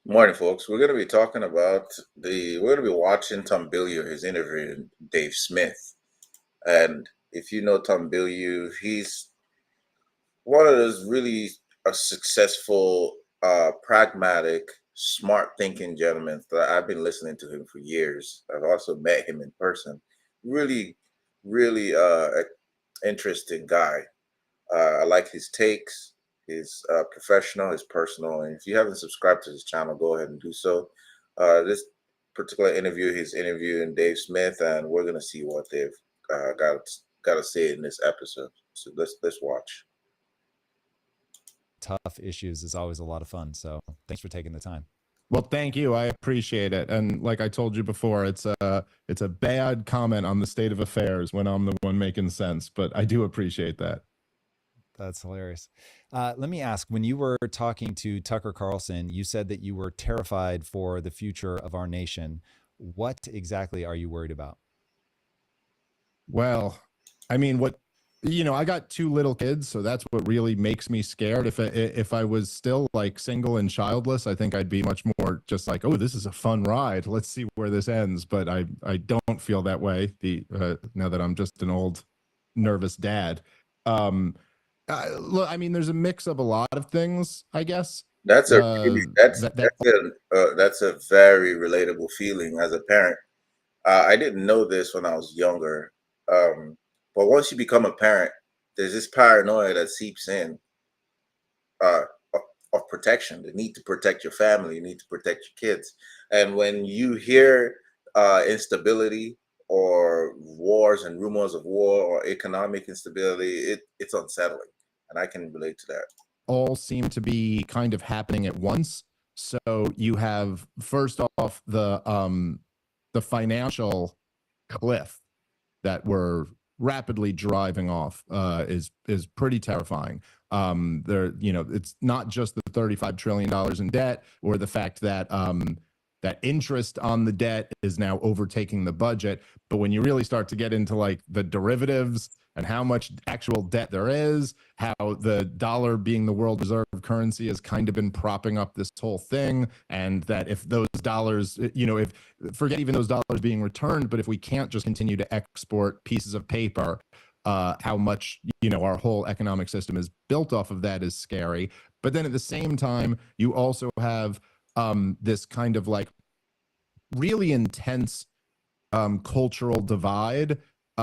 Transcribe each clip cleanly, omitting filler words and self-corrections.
Morning, folks. We're going to be talking about we're going to be watching Tom Bilyeu, his interview with Dave Smith. And if you know Tom Bilyeu, he's one of those really successful, pragmatic, smart thinking gentlemen that I've been listening to him for years. I've also met him in person. Really, really interesting guy. I like his takes, his professional, his personal. And if you haven't subscribed to his channel, go ahead and do so. This particular interview, he's interviewing Dave Smith, and we're gonna see what they've got to say in this episode. So let's watch. Tough issues is always a lot of fun. So thanks for taking the time. Well, thank you. I appreciate it. And like I told you before, it's a bad comment on the state of affairs when I'm the one making sense, but I do appreciate that. That's hilarious. Let me ask, when you were talking to Tucker Carlson, you said that you were terrified for the future of our nation. What exactly are you worried about? Well, I mean, I got two little kids, so that's what really makes me scared. If I was still like single and childless, I think I'd be much more just like, oh, this is a fun ride. Let's see where this ends. But I don't feel that way. Now that I'm just an old nervous dad. Look, I mean, there's a mix of a lot of things, I guess. That's a that's a very relatable feeling as a parent. I didn't know this when I was younger, but once you become a parent, there's this paranoia that seeps in uh, of, of protection. The need to protect your family, you need to protect your kids, and when you hear instability or wars and rumors of war or economic instability, it's unsettling, and I can relate to that. All seem to be kind of happening at once. So you have first off the financial cliff that we're rapidly driving off is pretty terrifying. It's not just the $35 trillion in debt or the fact that that interest on the debt is now overtaking the budget. But when you really start to get into like the derivatives and how much actual debt there is, how the dollar being the world reserve currency has kind of been propping up this whole thing, and that if those dollars, if forget even those dollars being returned, but if we can't just continue to export pieces of paper, how much our whole economic system is built off of that is scary. But then at the same time, you also have this kind of like really intense cultural divide.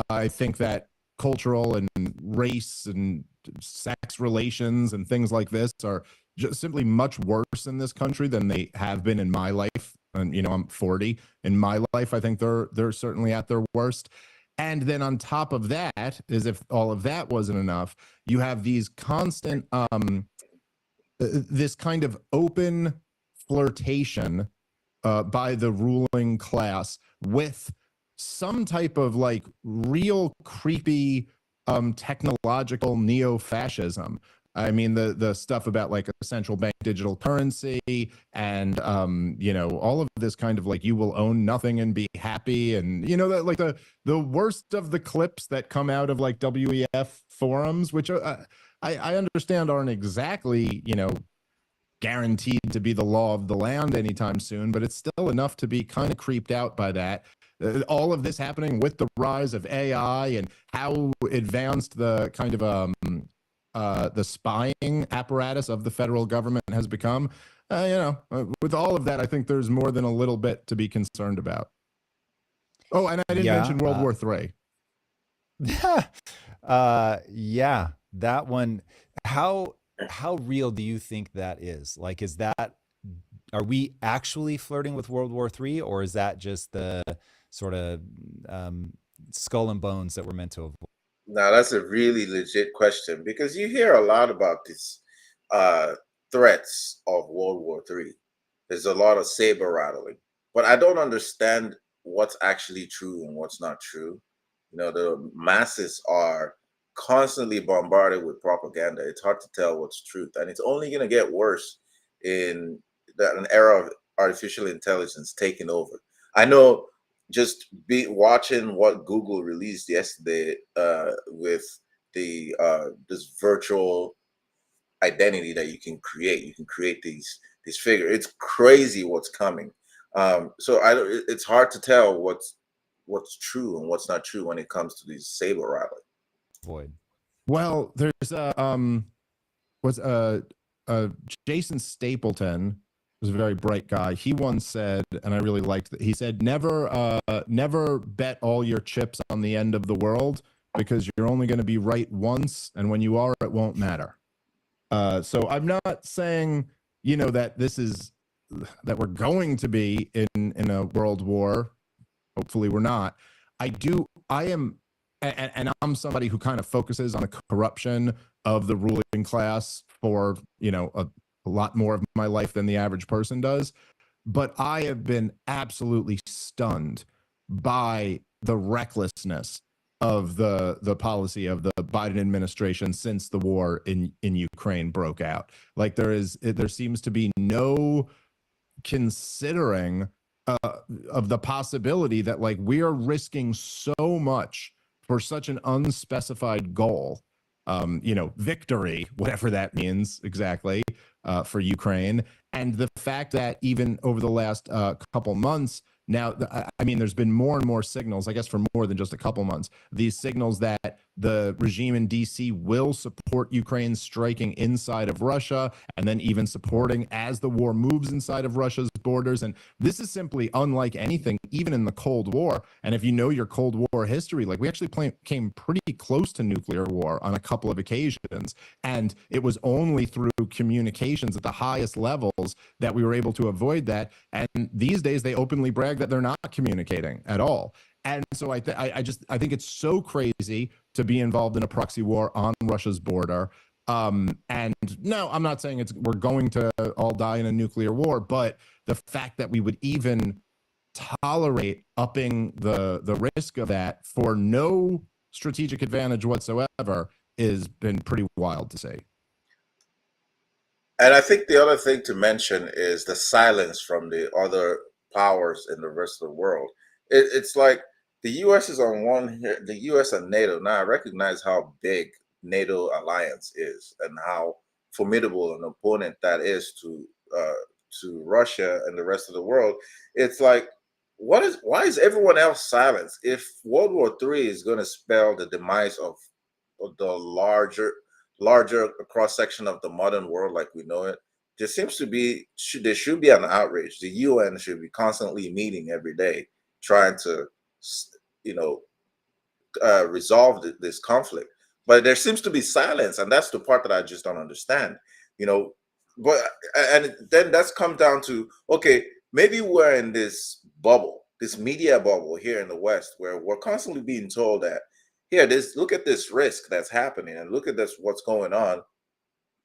I think that cultural and race and sex relations and things like this are just simply much worse in this country than they have been in my life. And I'm 40. In my life, I think they're certainly at their worst. And then on top of that, as if all of that wasn't enough, you have these constant this kind of open flirtation by the ruling class with some type of like real creepy technological neo-fascism. I mean, the stuff about like a central bank digital currency and all of this kind of like you will own nothing and be happy, and that like the worst of the clips that come out of like WEF forums, which I understand aren't exactly guaranteed to be the law of the land anytime soon, but it's still enough to be kind of creeped out by that. All of this happening with the rise of AI and how advanced the kind of the spying apparatus of the federal government has become. With all of that, I think there's more than a little bit to be concerned about. Oh, and I didn't mention World War III. Yeah, that one. How real do you think that is? Like, are we actually flirting with World War III, or is that just the sort of skull and bones that we're meant to avoid? Now, that's a really legit question because you hear a lot about these threats of World War III. There's a lot of saber rattling, but I don't understand what's actually true and what's not true. The masses are constantly bombarded with propaganda. It's hard to tell what's truth, and it's only going to get worse in an era of artificial intelligence taking over. I know, just watching what Google released yesterday with the this virtual identity that you can create. You can create these these figures. It's crazy what's coming. So it's hard to tell what's true and what's not true when it comes to these saber rattling. Void. Well, there's was Jason Stapleton was a very bright guy. He once said, and I really liked that. He said, never bet all your chips on the end of the world, because you're only going to be right once, and when you are, it won't matter. So I'm not saying, that that we're going to be in a world war. Hopefully we're not. I am, and I'm somebody who kind of focuses on the corruption of the ruling class for, a lot more of my life than the average person does. But I have been absolutely stunned by the recklessness of the policy of the Biden administration since the war in Ukraine broke out. Like there seems to be no considering of the possibility that, like, we are risking so much for such an unspecified goal, victory, whatever that means exactly, for Ukraine. And the fact that even over the last couple months now, I mean, there's been more and more signals, I guess, for more than just a couple months, these signals that the regime in DC will support Ukraine striking inside of Russia, and then even supporting as the war moves inside of Russia's borders. And this is simply unlike anything, even in the Cold War. And if you know your Cold War history, like, we actually came pretty close to nuclear war on a couple of occasions. And it was only through communications at the highest levels that we were able to avoid that. And these days they openly brag that they're not communicating at all. And so I think it's so crazy to be involved in a proxy war on Russia's border. And no, I'm not saying we're going to all die in a nuclear war, but the fact that we would even tolerate upping the risk of that for no strategic advantage whatsoever has been pretty wild to say. And I think the other thing to mention is the silence from the other powers in the rest of the world. It's like the U.S. is on one here, the U.S. and NATO. Now I recognize how big NATO alliance is and how formidable an opponent that is to Russia and the rest of the world. It's like, why is everyone else silenced? If World War III is going to spell the demise of the larger cross section of the modern world like we know it, there seems to be there should be an outrage. The UN should be constantly meeting every day, trying to resolve this conflict. But there seems to be silence, and that's the part that I just don't understand. But and then that's come down to, okay, maybe we're in this bubble, this media bubble here in the West, where we're constantly being told that, here, look at this risk that's happening, and look at this, what's going on.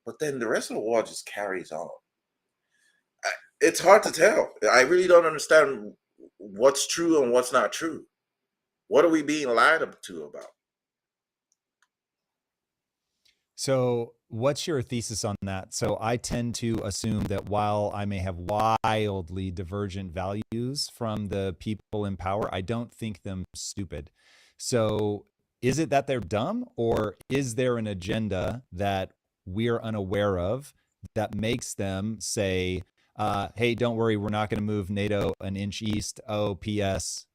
But then the rest of the world just carries on. It's hard to tell. I really don't understand what's true and what's not true. What are we being lied to about? So what's your thesis on that? So I tend to assume that while I may have wildly divergent values from the people in power, I don't think them stupid. So is it that they're dumb, or is there an agenda that we're unaware of that makes them say, hey, don't worry, we're not going to move NATO an inch east. Oh, P.S.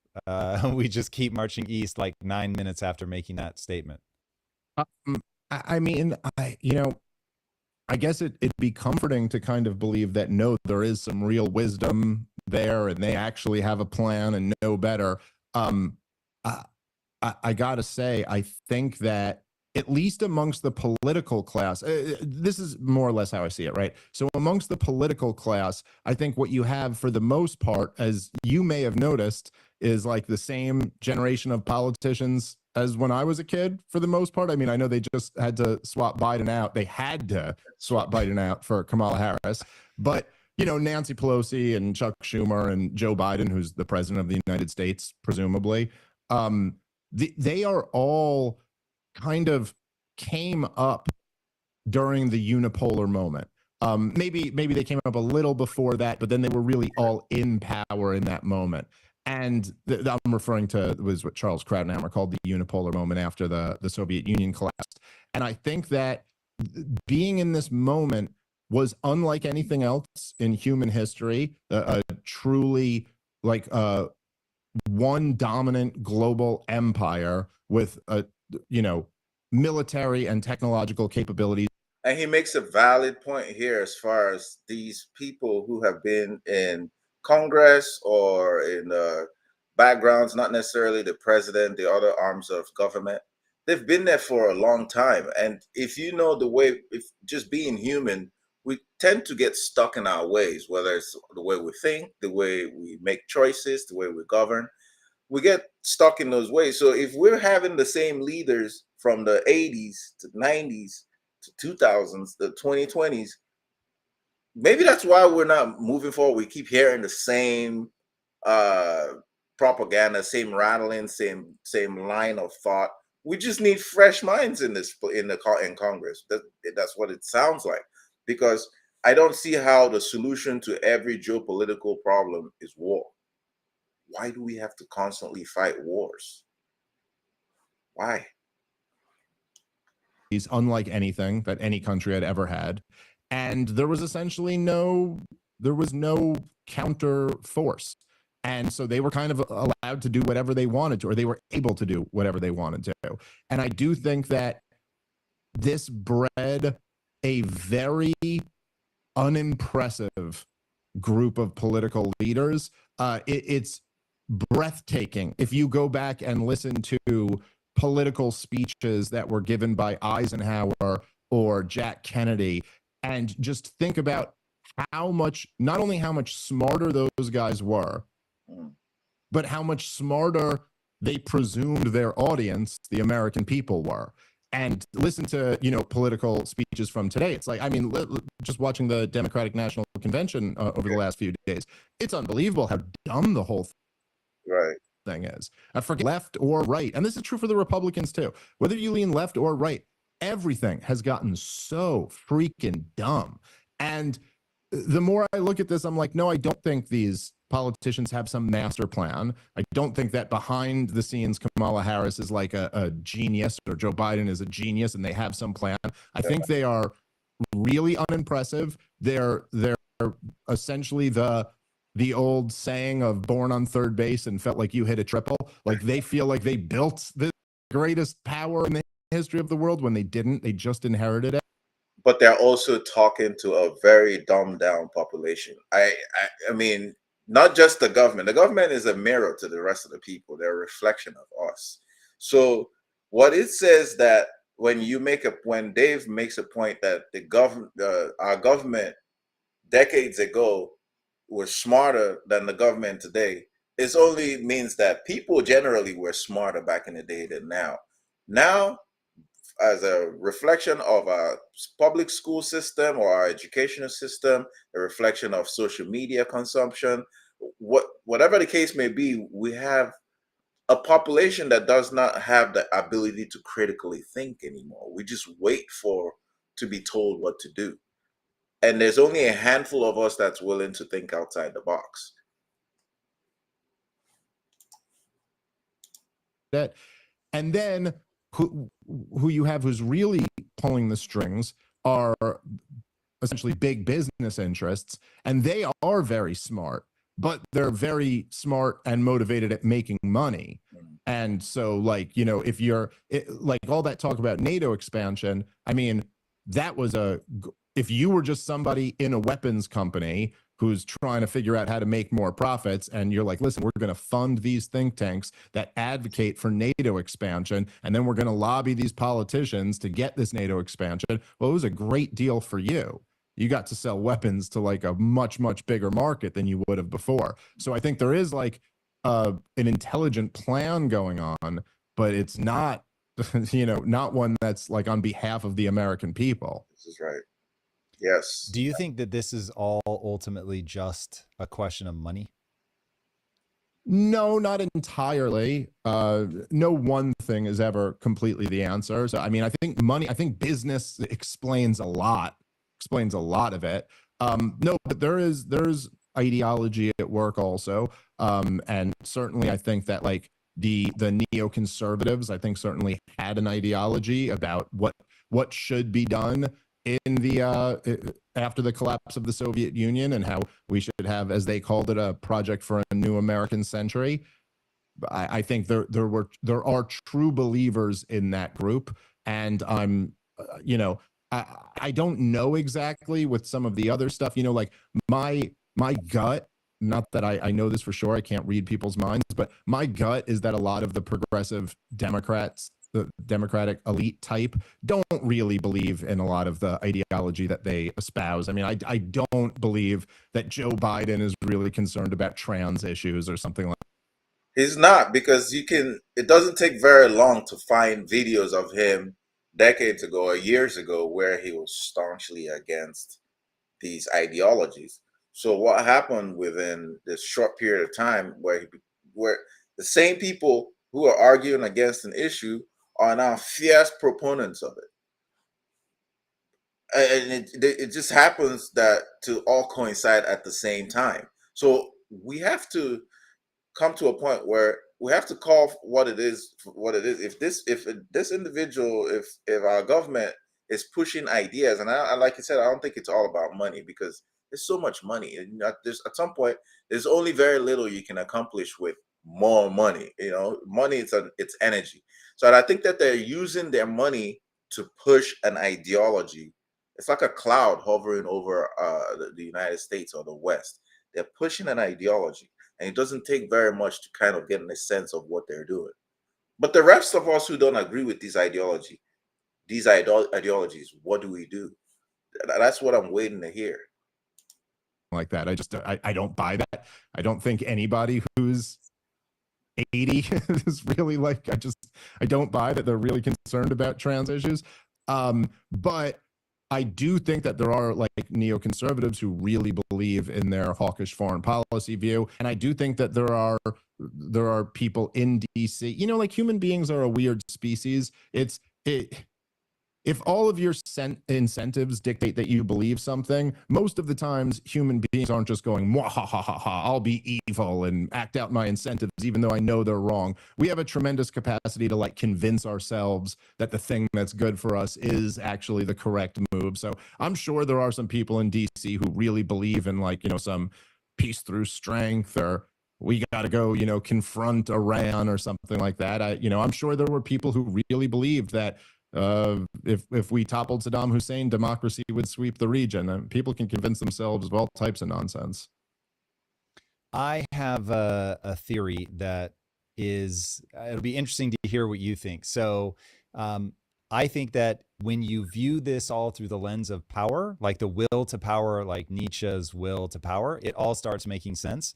We just keep marching east, like 9 minutes after making that statement? I mean, I guess it'd be comforting to kind of believe that, no, there is some real wisdom there, and they actually have a plan and know better. I gotta say, I think that at least amongst the political class, this is more or less how I see it, right? So amongst the political class, I think what you have for the most part, as you may have noticed, is like the same generation of politicians as when I was a kid, for the most part. I mean, I know they just had to swap Biden out. They had to swap Biden out for Kamala Harris. But, Nancy Pelosi and Chuck Schumer and Joe Biden, who's the president of the United States, presumably, they are all kind of came up during the unipolar moment. Maybe they came up a little before that, but then they were really all in power in that moment. And I'm referring to was what Charles Krauthammer called the unipolar moment after the Soviet Union collapsed. And I think that being in this moment, was unlike anything else in human history, a truly like one dominant global empire with a military and technological capabilities. And he makes a valid point here as far as these people who have been in Congress or in backgrounds, not necessarily the president, the other arms of government. They've been there for a long time. And if you know the way, if just being human, we tend to get stuck in our ways, whether it's the way we think, the way we make choices, the way we govern. We get stuck in those ways. So if we're having the same leaders from the 80s to 90s to 2000s, the 2020s, maybe that's why we're not moving forward. We keep hearing the same uh, propaganda, same rattling, same line of thought. We just need fresh minds in Congress. That's what it sounds like, because I don't see how the solution to every geopolitical problem is war. Why do we have to constantly fight wars? Why? He's unlike anything that any country had ever had. And there was essentially no counter force. And so they were kind of allowed to do whatever they wanted to, or they were able to do whatever they wanted to. And I do think that this bred a very unimpressive group of political leaders. It's breathtaking if you go back and listen to political speeches that were given by Eisenhower or Jack Kennedy, and just think about how much, not only how much smarter those guys were, but how much smarter they presumed their audience, the American people, were. And listen to, political speeches from today. It's like, I mean, just watching the Democratic National Convention over the last few days, it's unbelievable how dumb the whole thing is. I forget left or right. And this is true for the Republicans too. Whether you lean left or right, everything has gotten so freaking dumb. And the more I look at this, I'm like, no, I don't think these politicians have some master plan. I don't think that behind the scenes Kamala Harris is like a genius, or Joe Biden is a genius and they have some plan. I think they are really unimpressive. They're essentially the old saying of born on third base and felt like you hit a triple. Like they feel like they built the greatest power in the history of the world when they didn't. They just inherited it. But they're also talking to a very dumbed down population. I mean, not just the government. The government is a mirror to the rest of the people. They're a reflection of us. So what it says that when Dave makes a point that our government decades ago was smarter than the government today, it only means that people generally were smarter back in the day than now. Now, as a reflection of our public school system or our educational system, a reflection of social media consumption, whatever the case may be, we have a population that does not have the ability to critically think anymore. We just wait to be told what to do. And there's only a handful of us that's willing to think outside the box. And then who you have who's really pulling the strings are essentially big business interests, and they are very smart, but they're very smart and motivated at making money. And so, like, if you're like all that talk about NATO expansion, I mean, that was if you were just somebody in a weapons company who's trying to figure out how to make more profits, and you're like, listen, we're going to fund these think tanks that advocate for NATO expansion, and then we're going to lobby these politicians to get this NATO expansion. Well, it was a great deal for you. You got to sell weapons to like a much, much bigger market than you would have before. So I think there is like an intelligent plan going on, but it's not, not one that's like on behalf of the American people. This is right. Yes. Do you think that this is all ultimately just a question of money? No, not entirely. No one thing is ever completely the answer. So, I mean, I think business explains a lot of it. No, but there's ideology at work also. And certainly I think that like the neoconservatives, I think certainly had an ideology about what should be done. in the after the collapse of the Soviet Union, and how we should have, as they called it, a project for a new American century. I think there are true believers in that group, and I'm you know I don't know exactly with some of the other stuff. Like my gut. Not that I know this for sure. I can't read people's minds, but my gut is that a lot of the progressive Democrats, the Democratic elite type, don't really believe in a lot of the ideology that they espouse. I mean, I don't believe that Joe Biden is really concerned about trans issues or something like. He's not, because it doesn't take very long to find videos of him decades ago or years ago where he was staunchly against these ideologies. So what happened within this short period of time where the same people who are arguing against an issue are now fierce proponents of it. And it just happens that to all coincide at the same time. So we have to come to a point where we have to call what it is what it is. If this individual, if our government is pushing ideas, and like I said, I don't think it's all about money, because there's so much money, and there's at some point there's only very little you can accomplish with more money. Money, it's energy. So I think that they're using their money to push an ideology. It's like a cloud hovering over the United States or the West. They're pushing an ideology, and it doesn't take very much to kind of get a sense of what they're doing. But the rest of us who don't agree with these ideologies, what do we do? That's what I'm waiting to hear. Like that. I don't buy that. I don't think anybody who's 80 is really like, I don't buy that they're really concerned about trans issues. But I do think that there are like neoconservatives who really believe in their hawkish foreign policy view. And I do think that there are people in DC, like human beings are a weird species. If all of your incentives dictate that you believe something, most of the times human beings aren't just going, ha ha ha ha, I'll be evil and act out my incentives, even though I know they're wrong. We have a tremendous capacity to like convince ourselves that the thing that's good for us is actually the correct move. So I'm sure there are some people in DC who really believe in like, some peace through strength, or we got to go, confront Iran or something like that. I'm sure there were people who really believed that if we toppled Saddam Hussein, democracy would sweep the region. And people can convince themselves of all types of nonsense. I have a theory that it'll be interesting to hear what you think. So I think that when you view this all through the lens of power, like the will to power, like Nietzsche's will to power, it all starts making sense.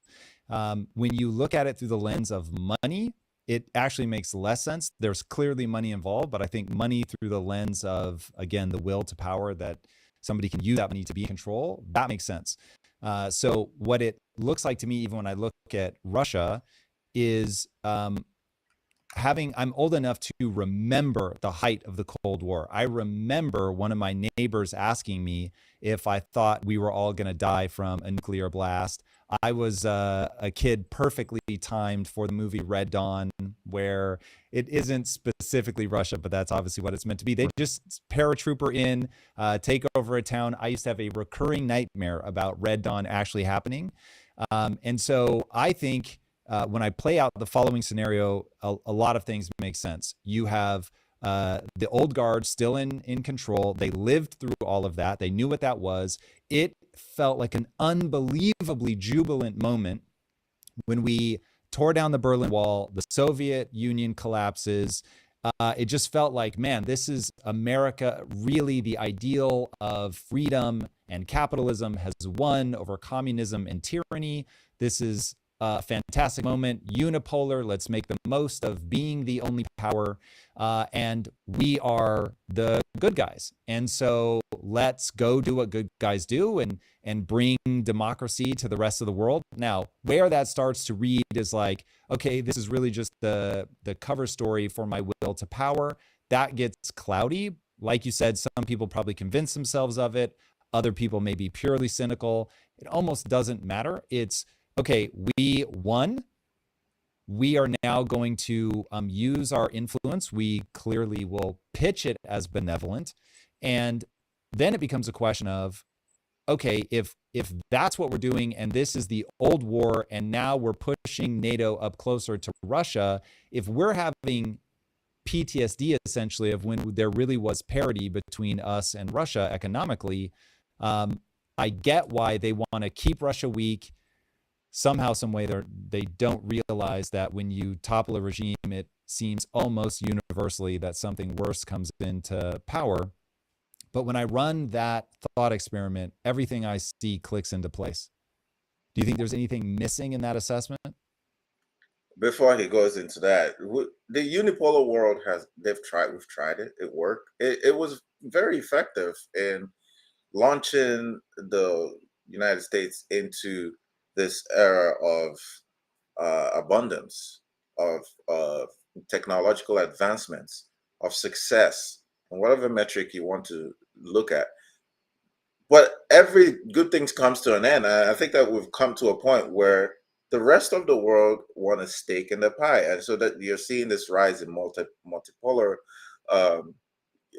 When you look at it through the lens of money, it actually makes less sense. There's clearly money involved, but I think money through the lens of, again, the will to power, that somebody can use that money to be in control, that makes sense. So what it looks like to me, even when I look at Russia, is I'm old enough to remember the height of the Cold War. I remember one of my neighbors asking me if I thought we were all going to die from a nuclear blast. I was a kid perfectly timed for the movie Red Dawn, where it isn't specifically Russia, but that's obviously what it's meant to be. They just paratrooper in, take over a town. I used to have a recurring nightmare about Red Dawn actually happening. And so I think when I play out the following scenario, a lot of things make sense. You have the old guard still in control. They lived through all of that. They knew what that was. It felt like an unbelievably jubilant moment when we tore down the Berlin Wall, the Soviet Union collapses. It just felt like, man, this is America. Really, the ideal of freedom and capitalism has won over communism and tyranny. This is a fantastic moment, unipolar. Let's make the most of being the only power. And we are the good guys. And so let's go do what good guys do and bring democracy to the rest of the world. Now, where that starts to read is like, okay, this is really just the cover story for my will to power. That gets cloudy. Like you said, some people probably convince themselves of it. Other people may be purely cynical. It almost doesn't matter. It's, okay, we won. We are now going to use our influence. We clearly will pitch it as benevolent. And then it becomes a question of, okay, if that's what we're doing and this is the old war and now we're pushing NATO up closer to Russia, if we're having PTSD essentially of when there really was parity between us and Russia economically, I get why they want to keep Russia weak. Somehow, some way, they don't realize that when you topple a regime, it seems almost universally that something worse comes into power. But when I run that thought experiment, everything I see clicks into place. Do you think there's anything missing in that assessment? Before he goes into that, the unipolar world we've tried it. It worked. It was very effective in launching the United States into this era of abundance, of technological advancements, of success, and whatever metric you want to look at. But every good thing comes to an end. I think that we've come to a point where the rest of the world want a stake in the pie, and so that you're seeing this rise in multipolar um,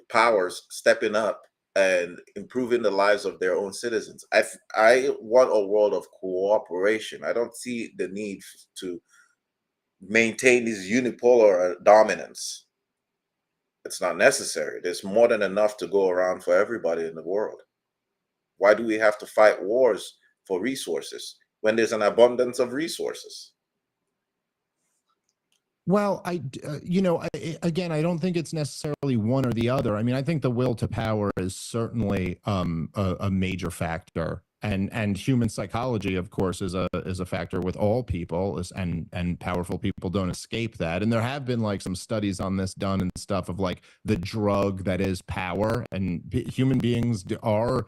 powers stepping up and improving the lives of their own citizens. I want a world of cooperation. I don't see the need to maintain this unipolar dominance. It's not necessary. There's more than enough to go around for everybody in the world. Why do we have to fight wars for resources when there's an abundance of resources? Well, again, I don't think it's necessarily one or the other. I mean, I think the will to power is certainly a major factor, and human psychology, of course, is a factor with all people, and powerful people don't escape that. And there have been like some studies on this done and stuff of like the drug that is power, and human beings are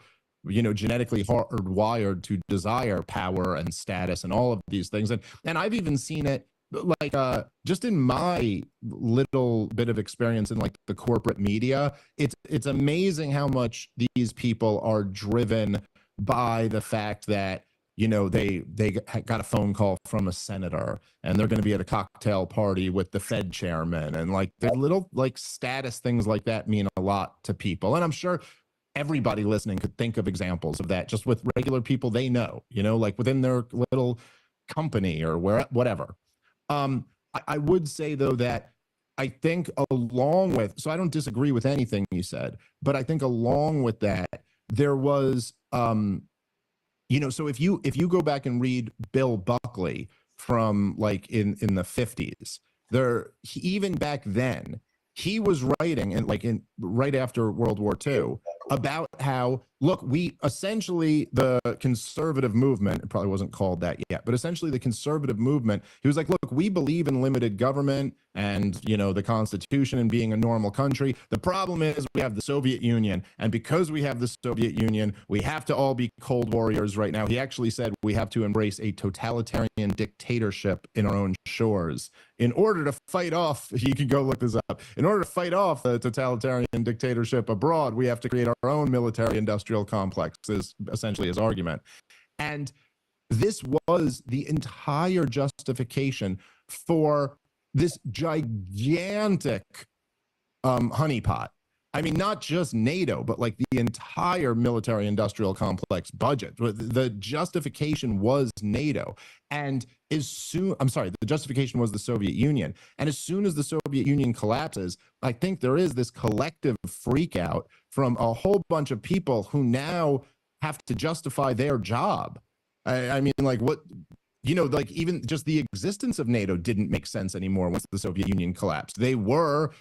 genetically hardwired to desire power and status and all of these things. And I've even seen it like just in my little bit of experience in like the corporate media. It's amazing how much these people are driven by the fact that they got a phone call from a senator and they're going to be at a cocktail party with the Fed chairman, and like their little like status things like that mean a lot to people. And I'm sure everybody listening could think of examples of that just with regular people they know, like within their little company or whatever. I would say though that I think along with, so I don't disagree with anything you said, but I think along with that, there was, so if you go back and read Bill Buckley from like in the 50s, even back then, he was writing and like right after World War II about how, look, we essentially, the conservative movement, it probably wasn't called that yet, but essentially the conservative movement, he was like, look, we believe in limited government and, the Constitution and being a normal country. The problem is we have the Soviet Union. And because we have the Soviet Union, we have to all be cold warriors right now. He actually said we have to embrace a totalitarian dictatorship in our own shores. In order to fight off, you can go look this up, in order to fight off the totalitarian dictatorship abroad, we have to create our own military industrial complex, is essentially his argument. And this was the entire justification for this gigantic honeypot. I mean, not just NATO, but like the entire military industrial complex budget. The justification was NATO. And the justification was the Soviet Union. And as soon as the Soviet Union collapses, I think there is this collective freak out from a whole bunch of people who now have to justify their job. I mean, like what, like even just the existence of NATO didn't make sense anymore once the Soviet Union collapsed. They were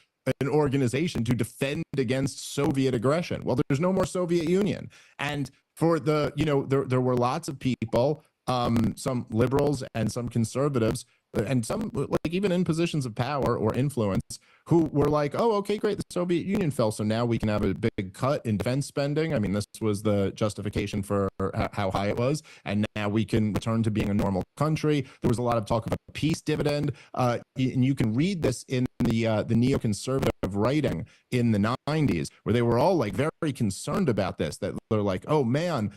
an organization to defend against Soviet aggression. Well, there's no more Soviet Union. And for the, there were lots of people, some liberals and some conservatives, and some like even in positions of power or influence, who were like, oh, okay, great, the Soviet Union fell, so now we can have a big cut in defense spending. I mean, this was the justification for how high it was, and now we can return to being a normal country. There was a lot of talk of a peace dividend, and you can read this in the neoconservative writing in the 90s, where they were all like very concerned about this, that they're like, oh man,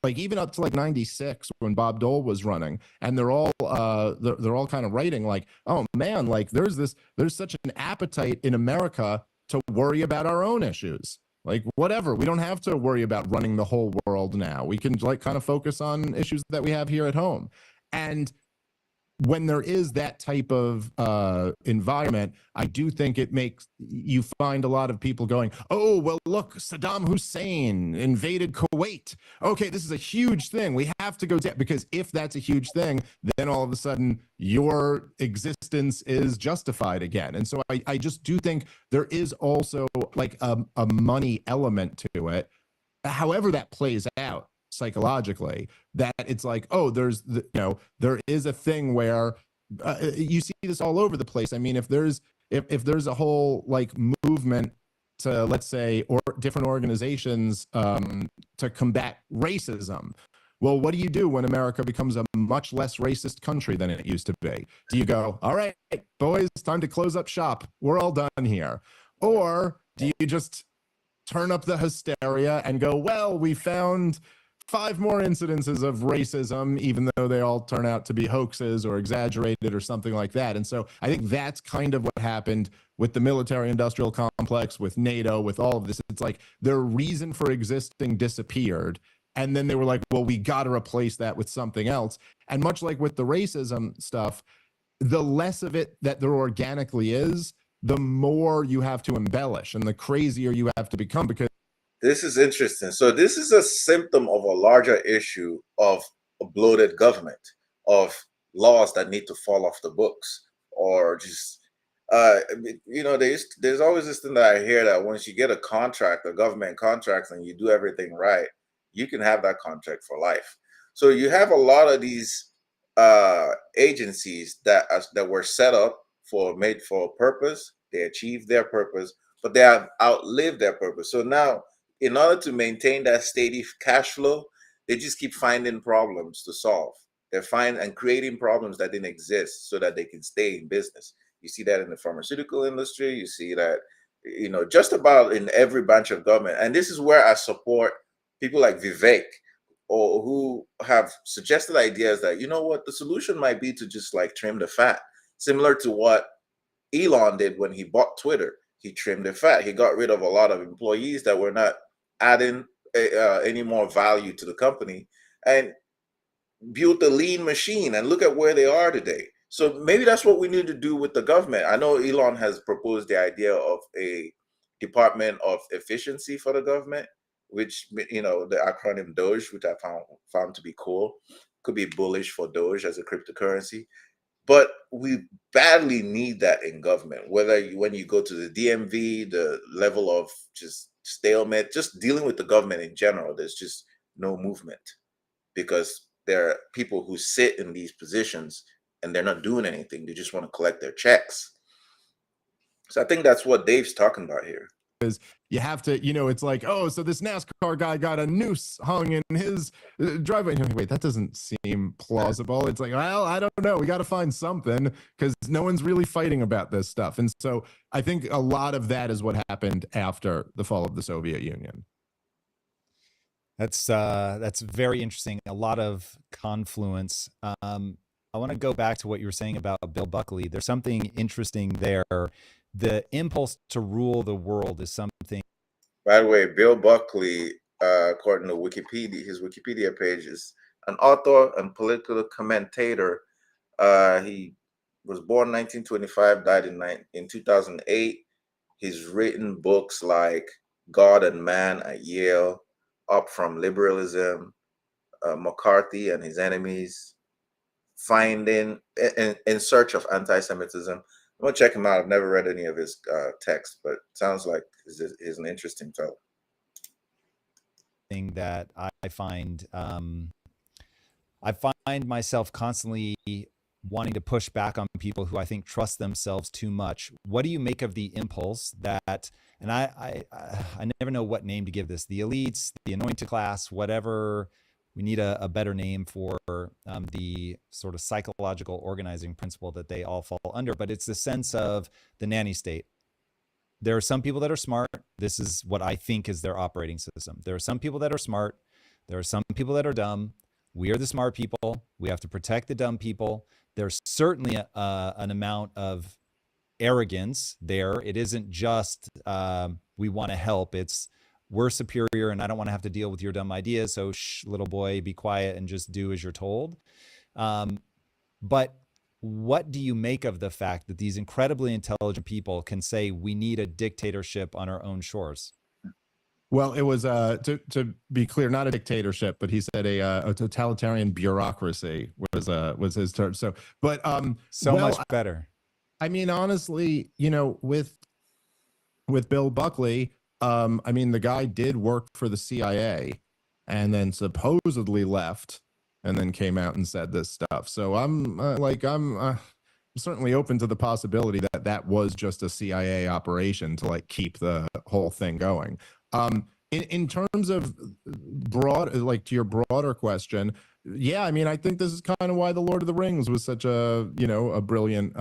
like even up to like 96 when Bob Dole was running, and they're all kind of writing like, oh man, like there's such an appetite in America to worry about our own issues. Like, whatever. We don't have to worry about running the whole world now. We can like kind of focus on issues that we have here at home. And when there is that type of environment, I do think it makes you find a lot of people going, oh, well, look, Saddam Hussein invaded Kuwait. Okay, this is a huge thing. We have to go down, because if that's a huge thing, then all of a sudden your existence is justified again. And so I just do think there is also like a money element to it, however that plays out psychologically, that it's like, oh, there is a thing where you see this all over the place. I mean, if there's a whole like movement to, let's say, or different organizations to combat racism, well, what do you do when America becomes a much less racist country than it used to be? Do you go, all right, boys, time to close up shop, we're all done here? Or do you just turn up the hysteria and go, well, we found 5 more incidences of racism, even though they all turn out to be hoaxes or exaggerated or something like that? And so I think that's kind of what happened with the military industrial complex, with NATO, with all of this. It's like their reason for existing disappeared. And then they were like, well, we got to replace that with something else. And much like with the racism stuff, the less of it that there organically is, the more you have to embellish and the crazier you have to become. Because this is interesting. So this is a symptom of a larger issue of a bloated government, of laws that need to fall off the books, or just there's always this thing that I hear, that once you get a contract, a government contract, and you do everything right, you can have that contract for life. So you have a lot of these agencies that were set up made for a purpose. They achieved their purpose, but they have outlived their purpose. So now, in order to maintain that steady cash flow, they just keep finding problems to solve. They're creating problems that didn't exist so that they can stay in business. You see that in the pharmaceutical industry. You see that, just about in every branch of government. And this is where I support people like Vivek, or who have suggested ideas that, the solution might be to just like trim the fat, similar to what Elon did when he bought Twitter. He trimmed the fat. He got rid of a lot of employees that were not adding any more value to the company, and built a lean machine. And look at where they are today. So maybe that's what we need to do with the government. I know Elon has proposed the idea of a Department of Efficiency for the government, which, the acronym Doge, which I found to be cool. Could be bullish for Doge as a cryptocurrency. But we badly need that in government, when you go to the DMV, the level of just stalemate, just dealing with the government in general, there's just no movement, because there are people who sit in these positions and they're not doing anything. They just want to collect their checks. So I think that's what Dave's talking about here. Because you have to, it's like, oh, so this NASCAR guy got a noose hung in his driveway. Wait, that doesn't seem plausible. It's like, well, I don't know. We got to find something, because no one's really fighting about this stuff. And so I think a lot of that is what happened after the fall of the Soviet Union. That's very interesting. A lot of confluence. I want to go back to what you were saying about Bill Buckley. There's something interesting there. The impulse to rule the world is something. By the way, Bill Buckley, according to Wikipedia, his Wikipedia page, is an author and political commentator. He was born in 1925, died in 2008. He's written books like God and Man at Yale, Up from Liberalism, McCarthy and His Enemies, Finding, in Search of Anti-Semitism. I'm gonna check him out. I've never read any of his texts, but sounds like he's an interesting fellow. Thing that I find myself constantly wanting to push back on people who I think trust themselves too much. What do you make of the impulse that, and I never know what name to give this, the elites, the anointed class, whatever. We need a better name for the sort of psychological organizing principle that they all fall under, but it's the sense of the nanny state. There are some people that are smart. This is what I think is their operating system. There are some people that are smart. There are some people that are dumb. We are the smart people. We have to protect the dumb people. There's certainly an amount of arrogance there. It isn't just we want to help. It's we're superior and I don't want to have to deal with your dumb ideas. So shh, little boy, be quiet and just do as you're told. But what do you make of the fact that these incredibly intelligent people can say we need a dictatorship on our own shores? Well, it was to be clear, not a dictatorship, but he said a totalitarian bureaucracy was his term. So, but so much better. I mean, honestly, with Bill Buckley, I mean, the guy did work for the CIA, and then supposedly left, and then came out and said this stuff. So I'm certainly open to the possibility that that was just a CIA operation to like keep the whole thing going. In terms of broad, like to your broader question, yeah, I mean, I think this is kind of why the Lord of the Rings was such a a brilliant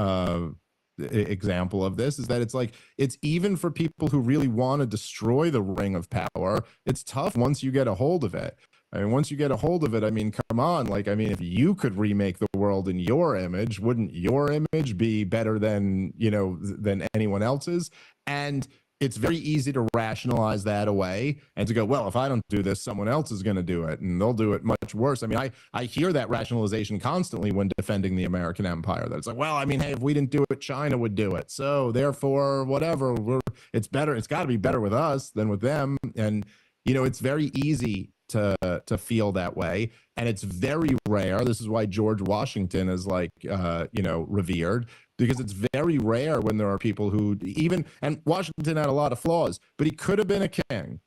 example of this, is that it's like, it's even for people who really want to destroy the ring of power, it's tough once you get a hold of it. I mean, once you get a hold of it, I mean, come on, like, I mean, if you could remake the world in your image, wouldn't your image be better than, than anyone else's? And it's very easy to rationalize that away and to go, well, if I don't do this, someone else is going to do it and they'll do it much worse. I mean, I hear that rationalization constantly when defending the American empire, that it's like, well, I mean, hey, if we didn't do it, China would do it. So therefore, whatever, it's better. It's got to be better with us than with them. And, it's very easy to feel that way. And it's very rare. This is why George Washington is like, revered, because it's very rare when there are people who and Washington had a lot of flaws, but he could have been a king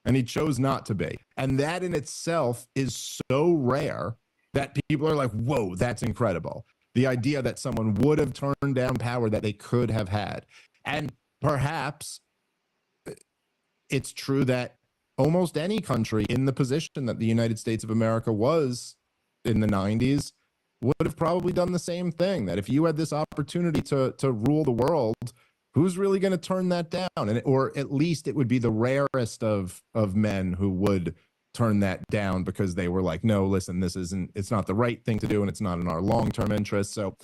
and he chose not to be. And that in itself is so rare that people are like, whoa, that's incredible. The idea that someone would have turned down power that they could have had. And perhaps it's true that almost any country in the position that the United States of America was in the 90s would have probably done the same thing. That if you had this opportunity to rule the world, who's really going to turn that down? And or at least it would be the rarest of men who would turn that down because they were like, no, listen, it's not the right thing to do, and it's not in our long-term interest. So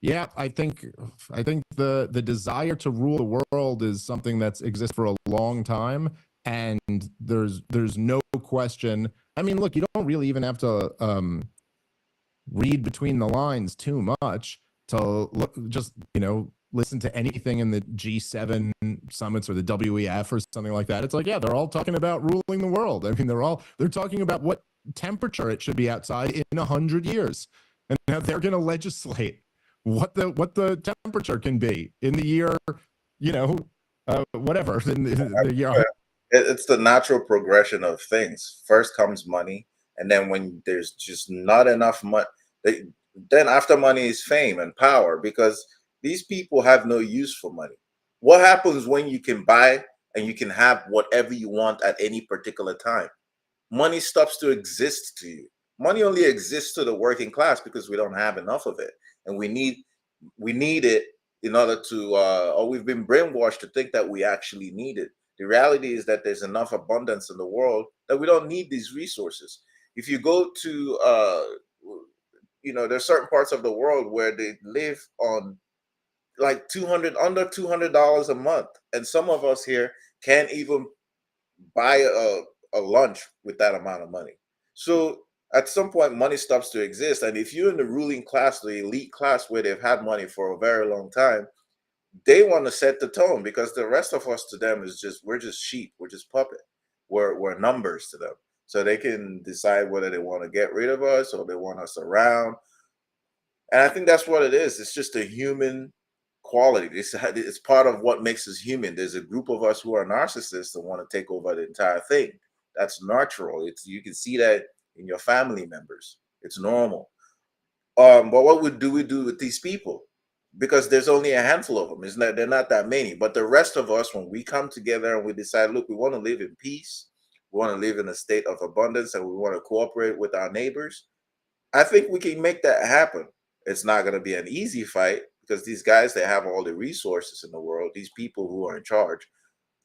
yeah, I think the desire to rule the world is something that's exists for a long time. And there's no question. I mean, look, you don't really even have to read between the lines too much to look, just, listen to anything in the G7 summits or the WEF or something like that. It's like, yeah, they're all talking about ruling the world. I mean, they're talking about what temperature it should be outside in 100 years. And now they're going to legislate what the temperature can be in the year, whatever, in the year. It's the natural progression of things. First comes money, and then when there's just not enough money, then after money is fame and power, because these people have no use for money. What happens when you can buy and you can have whatever you want at any particular time? Money stops to exist to you. Money only exists to the working class because we don't have enough of it, and we need it in order to, or we've been brainwashed to think that we actually need it. The reality is that there's enough abundance in the world that we don't need these resources. If you go to, there's certain parts of the world where they live on like under $200 a month, and some of us here can't even buy a lunch with that amount of money. So at some point, money stops to exist, and if you're in the ruling class, the elite class, where they've had money for a very long time, they want to set the tone, because the rest of us, to them, we're just sheep, we're just puppet, we're numbers to them. So they can decide whether they want to get rid of us or they want us around. And I think that's what it is. It's just a human quality. It's part of what makes us human. There's a group of us who are narcissists that want to take over the entire thing. That's natural. You can see that in your family members. It's normal. But what do we do with these people? Because there's only a handful of them. They're not that many. But the rest of us, when we come together and we decide, look, we want to live in peace, we want to live in a state of abundance, and we want to cooperate with our neighbors, I think we can make that happen. It's not going to be an easy fight, because these guys, they have all the resources in the world, these people who are in charge.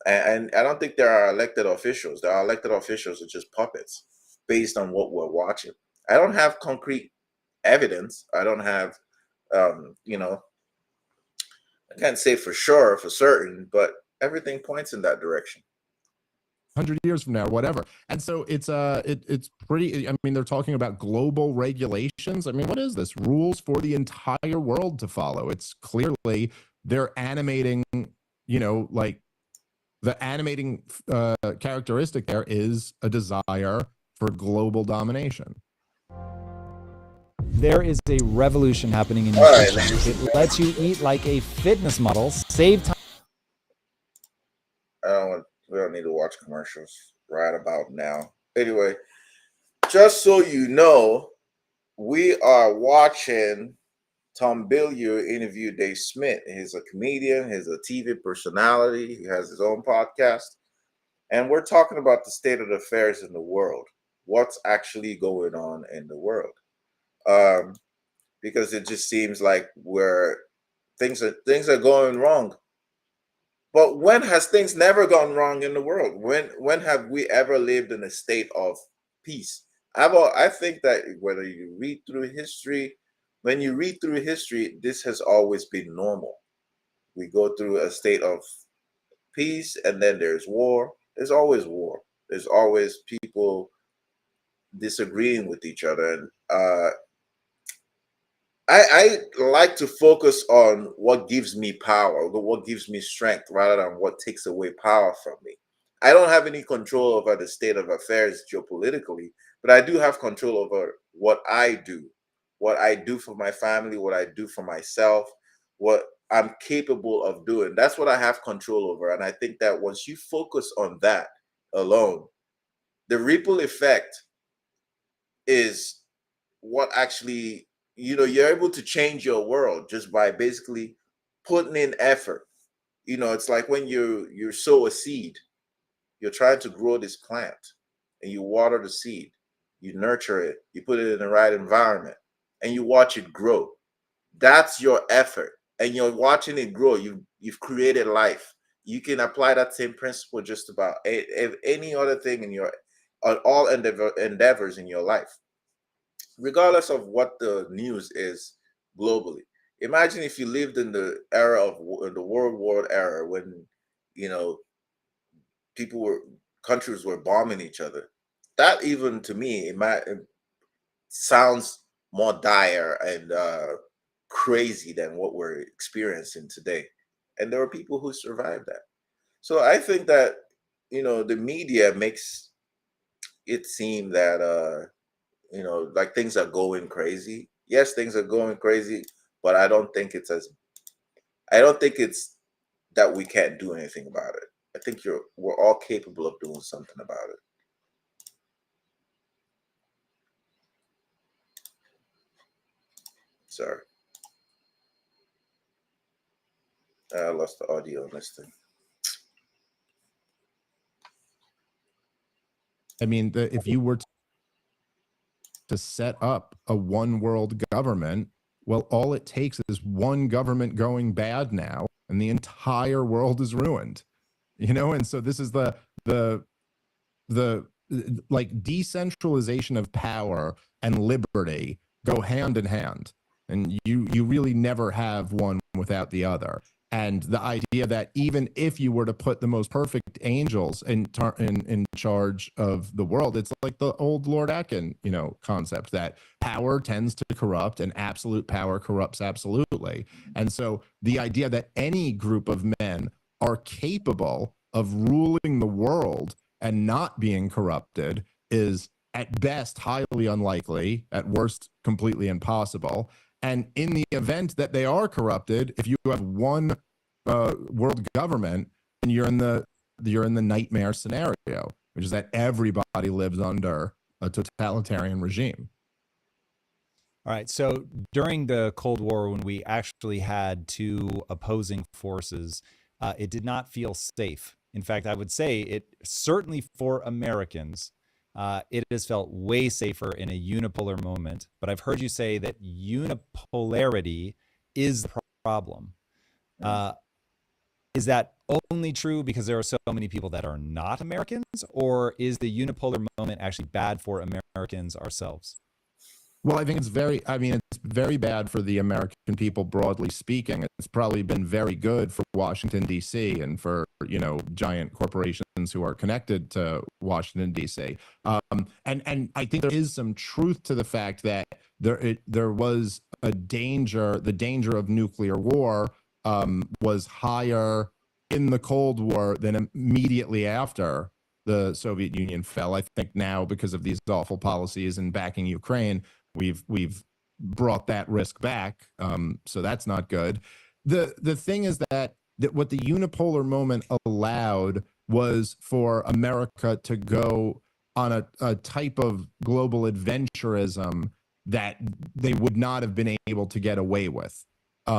And I don't think there are elected officials. There are elected officials are just puppets based on what we're watching. I don't have concrete evidence. I don't have, I can't say for sure, for certain, but everything points in that direction. 100 years from now, whatever. And so it's pretty, I mean, they're talking about global regulations. I mean, what is this? Rules for the entire world to follow. It's clearly they're animating, like the animating characteristic there is a desire for global domination. There is a revolution happening in All right, nutrition. It lets you eat like a fitness model, save time. We don't need to watch commercials right about now. Anyway, just so you know, we are watching Tom Bilyeu interview Dave Smith. He's a comedian, he's a TV personality, he has his own podcast. And we're talking about the state of affairs in the world. What's actually going on in the world. Because it just seems like things are going wrong. But when has things never gone wrong in the world? When have we ever lived in a state of peace? I think that whether you read through history, when you read through history, this has always been normal. We go through a state of peace, and then there's war. There's always war. There's always people disagreeing with each other. And I like to focus on what gives me power, what gives me strength, rather than what takes away power from me. I don't have any control over the state of affairs geopolitically, but I do have control over what I do for my family, what I do for myself, what I'm capable of doing. That's what I have control over. And I think that once you focus on that alone, the ripple effect is what actually, you're able to change your world just by basically putting in effort. It's like when you sow a seed, you're trying to grow this plant, and you water the seed, you nurture it, you put it in the right environment, and you watch it grow. That's your effort, and you're watching it grow. You've created life. You can apply that same principle just about any other thing on all endeavors in your life, regardless of what the news is globally. Imagine if you lived in the era of the World War era, when countries were bombing each other. That, even to me, it sounds more dire and crazy than what we're experiencing today. And there were people who survived that. So I think that the media makes it seem that like things are going crazy. Yes, things are going crazy, but I don't think it's that we can't do anything about it. I think we're all capable of doing something about it. Sorry. I lost the audio on this thing. I mean, if you were to set up a one world government, well, all it takes is one government going bad now, and the entire world is ruined. And so this is the like decentralization of power and liberty go hand in hand, and you really never have one without the other. And the idea that even if you were to put the most perfect angels in charge of the world, it's like the old Lord Acton, concept that power tends to corrupt and absolute power corrupts absolutely. And so the idea that any group of men are capable of ruling the world and not being corrupted is at best highly unlikely, at worst completely impossible. And in the event that they are corrupted, if you have one world government, then you're in the nightmare scenario, which is that everybody lives under a totalitarian regime. All right. So during the Cold War, when we actually had two opposing forces, it did not feel safe. In fact, I would say it certainly for Americans, it has felt way safer in a unipolar moment. But I've heard you say that unipolarity is the problem. Is that only true because there are so many people that are not Americans, or is the unipolar moment actually bad for Americans ourselves? Well, I think it's very bad for the American people, broadly speaking. It's probably been very good for Washington, D.C. and for, giant corporations citizens who are connected to Washington, D.C. And I think there is some truth to the fact that there was a danger, the danger of nuclear war was higher in the Cold War than immediately after the Soviet Union fell. I think now, because of these awful policies and backing Ukraine, we've brought that risk back. So that's not good. The thing is that what the unipolar moment allowed was for America to go on a type of global adventurism that they would not have been able to get away with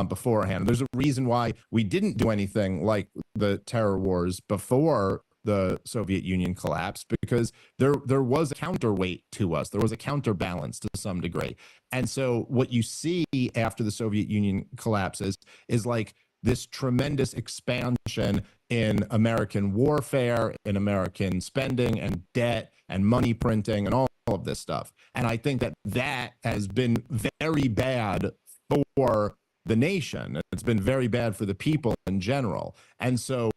beforehand. There's a reason why we didn't do anything like the terror wars before the Soviet Union collapsed, because there was a counterweight to us. There was a counterbalance to some degree. And so what you see after the Soviet Union collapses is like this tremendous expansion in American warfare, in American spending and debt and money printing and all of this stuff. And I think that has been very bad for the nation. It's been very bad for the people in general. And so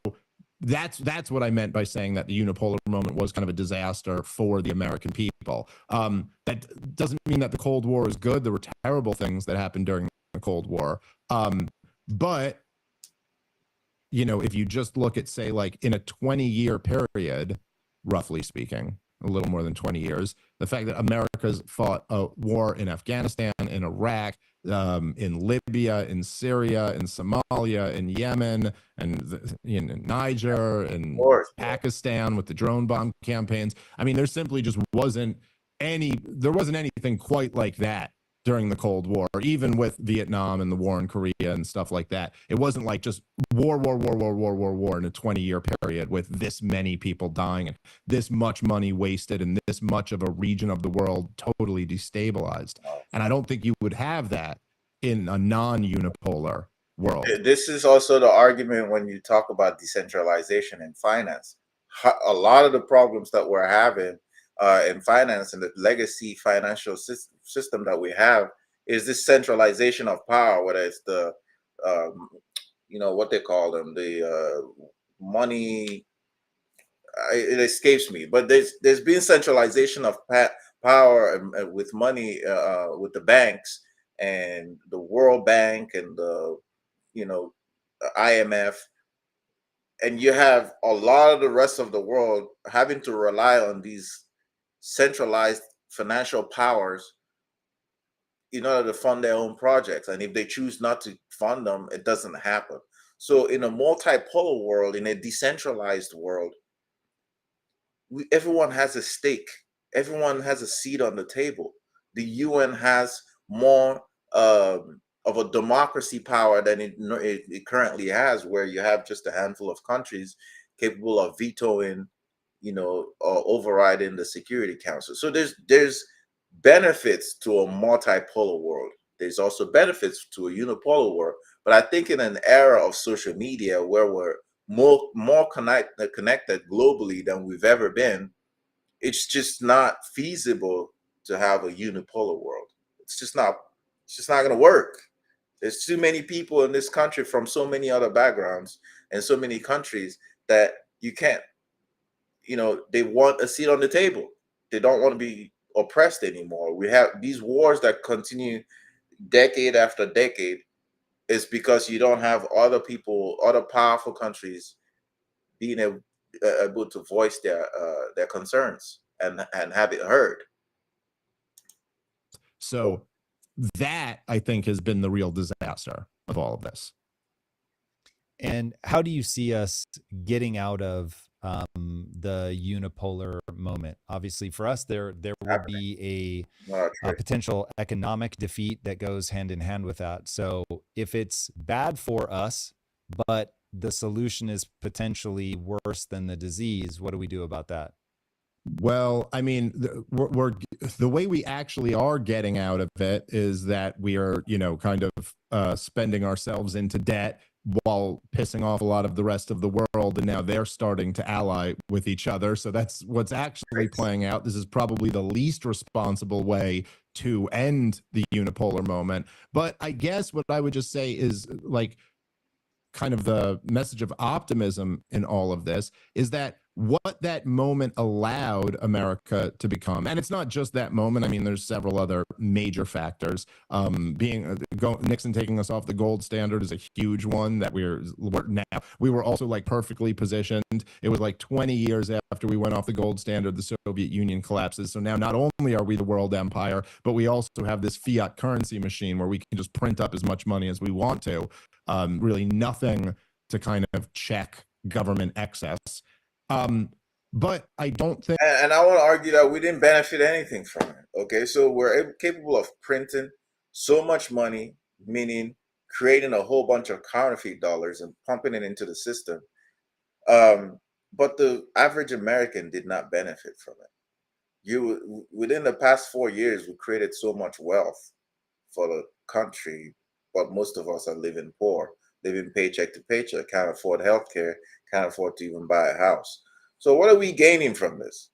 that's what I meant by saying that the unipolar moment was kind of a disaster for the American people. That doesn't mean that the Cold War is good. There were terrible things that happened during the Cold War. But if you just look at, say, like in a 20-year period, roughly speaking, a little more than 20 years, the fact that America's fought a war in Afghanistan, in Iraq, in Libya, in Syria, in Somalia, in Yemen, and in Niger, and Pakistan with the drone bomb campaigns. I mean, there simply just wasn't anything quite like that during the Cold War, even with Vietnam and the war in Korea and stuff like that. It wasn't like just war in a 20-year period with this many people dying and this much money wasted and this much of a region of the world totally destabilized. And I don't think you would have that in a non-unipolar world. This is also the argument when you talk about decentralization in finance. A lot of the problems that we're having in finance and the legacy financial system that we have is this centralization of power, whether it's the what they call them, the money. It escapes me, but there's been centralization of power with money with the banks and the World Bank and the IMF, and you have a lot of the rest of the world having to rely on these centralized financial powers in order to fund their own projects. And if they choose not to fund them, it doesn't happen. So in a multipolar world, in a decentralized world, everyone has a stake. Everyone has a seat on the table. The UN has more of a democracy power than it currently has, where you have just a handful of countries capable of vetoing or overriding the Security Council. So there's benefits to a multipolar world. There's also benefits to a unipolar world. But I think in an era of social media where we're more connected globally than we've ever been, it's just not feasible to have a unipolar world. It's just not going to work. There's too many people in this country from so many other backgrounds and so many countries that you can't. They want a seat on the table. They don't want to be oppressed anymore. We have these wars that continue decade after decade. It's because you don't have other people, other powerful countries being able to voice their concerns and have it heard. So that, I think, has been the real disaster of all of this. And how do you see us getting out of the unipolar moment? Obviously, for us, there will be a potential economic defeat that goes hand in hand with that. So if it's bad for us, but the solution is potentially worse than the disease, what do we do about that? Well, I mean, the way we actually are getting out of it is that we are, kind of spending ourselves into debt while pissing off a lot of the rest of the world. And now they're starting to ally with each other. So that's what's actually playing out. This is probably the least responsible way to end the unipolar moment. But I guess what I would just say is, like, kind of the message of optimism in all of this is that what that moment allowed America to become. And it's not just that moment. I mean, there's several other major factors. Nixon taking us off the gold standard is a huge one that we're now. We were also like perfectly positioned. It was like 20 years after we went off the gold standard, the Soviet Union collapses. So now not only are we the world empire, but we also have this fiat currency machine where we can just print up as much money as we want to. Really nothing to kind of check government excess. But I don't think. And I want to argue that we didn't benefit anything from it. Okay, so we're capable of printing so much money, meaning creating a whole bunch of counterfeit dollars and pumping it into the system. But the average American did not benefit from it. Within the past 4 years, we created so much wealth for the country, but most of us are living poor, living paycheck to paycheck, can't afford healthcare, can't afford to even buy a house. So what are we gaining from this?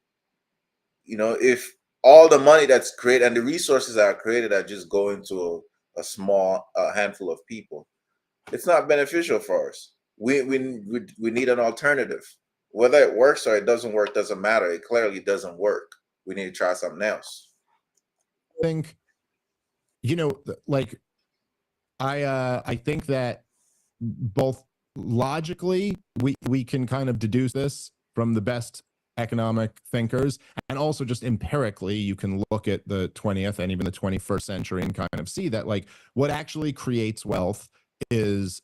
If all the money that's created and the resources that are created are just going to a small handful of people, it's not beneficial for us. We need an alternative. Whether it works or it doesn't work doesn't matter. It clearly doesn't work. We need to try something else. I think, like I think that both logically we can kind of deduce this from the best economic thinkers, and also just empirically you can look at the 20th and even the 21st century and kind of see that like what actually creates wealth is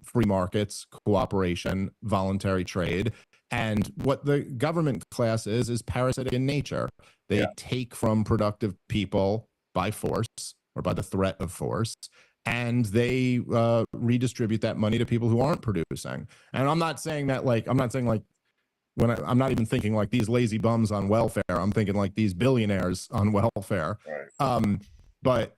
free markets, cooperation, voluntary trade. And what the government class is parasitic in nature. They take from productive people by force or by the threat of force, and they redistribute that money to people who aren't producing. And I'm not saying I'm not even thinking like these lazy bums on welfare. I'm thinking like these billionaires on welfare. Right. But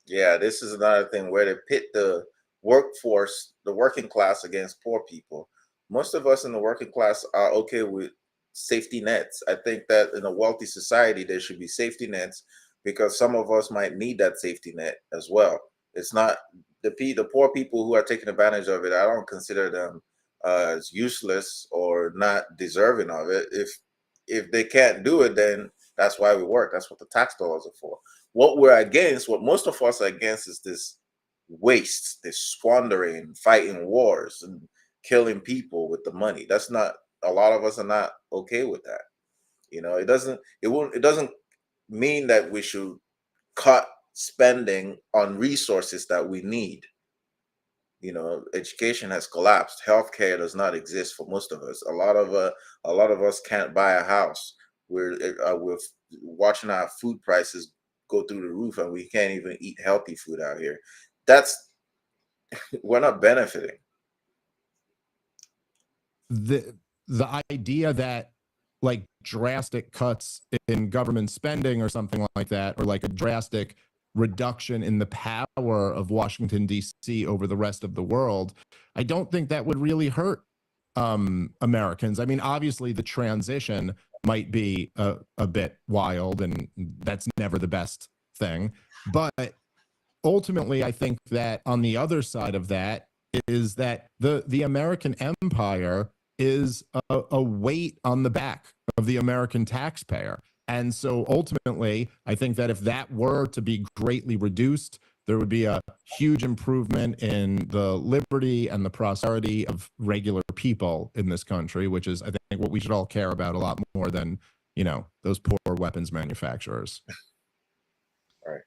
yeah, this is another thing where they pit the workforce, the working class, against poor people. Most of us in the working class are okay with safety nets. I think that in a wealthy society, there should be safety nets because some of us might need that safety net as well. It's not the poor people who are taking advantage of it. I don't consider them as useless or not deserving of it. If they can't do it, then that's why we work. That's what the tax dollars are for. What we're against, what most of us are against, is this waste, this squandering, fighting wars, and killing people with the money. That's not. A lot of us are not okay with that. It doesn't. It won't. It doesn't mean that we should cut spending on resources that we need. Education has collapsed. Healthcare does not exist for most of us. A lot of us can't buy a house. We're watching our food prices go through the roof, and we can't even eat healthy food out here. We're not benefiting. The idea that like drastic cuts in government spending or something like that, or like a drastic reduction in the power of Washington, D.C. over the rest of the world, I don't think that would really hurt Americans. I mean, obviously the transition might be a bit wild, and that's never the best thing. But ultimately, I think that on the other side of that is that the American empire is a weight on the back of the American taxpayer. And so ultimately, I think that if that were to be greatly reduced, there would be a huge improvement in the liberty and the prosperity of regular people in this country, which is, I think, what we should all care about a lot more than, those poor weapons manufacturers. All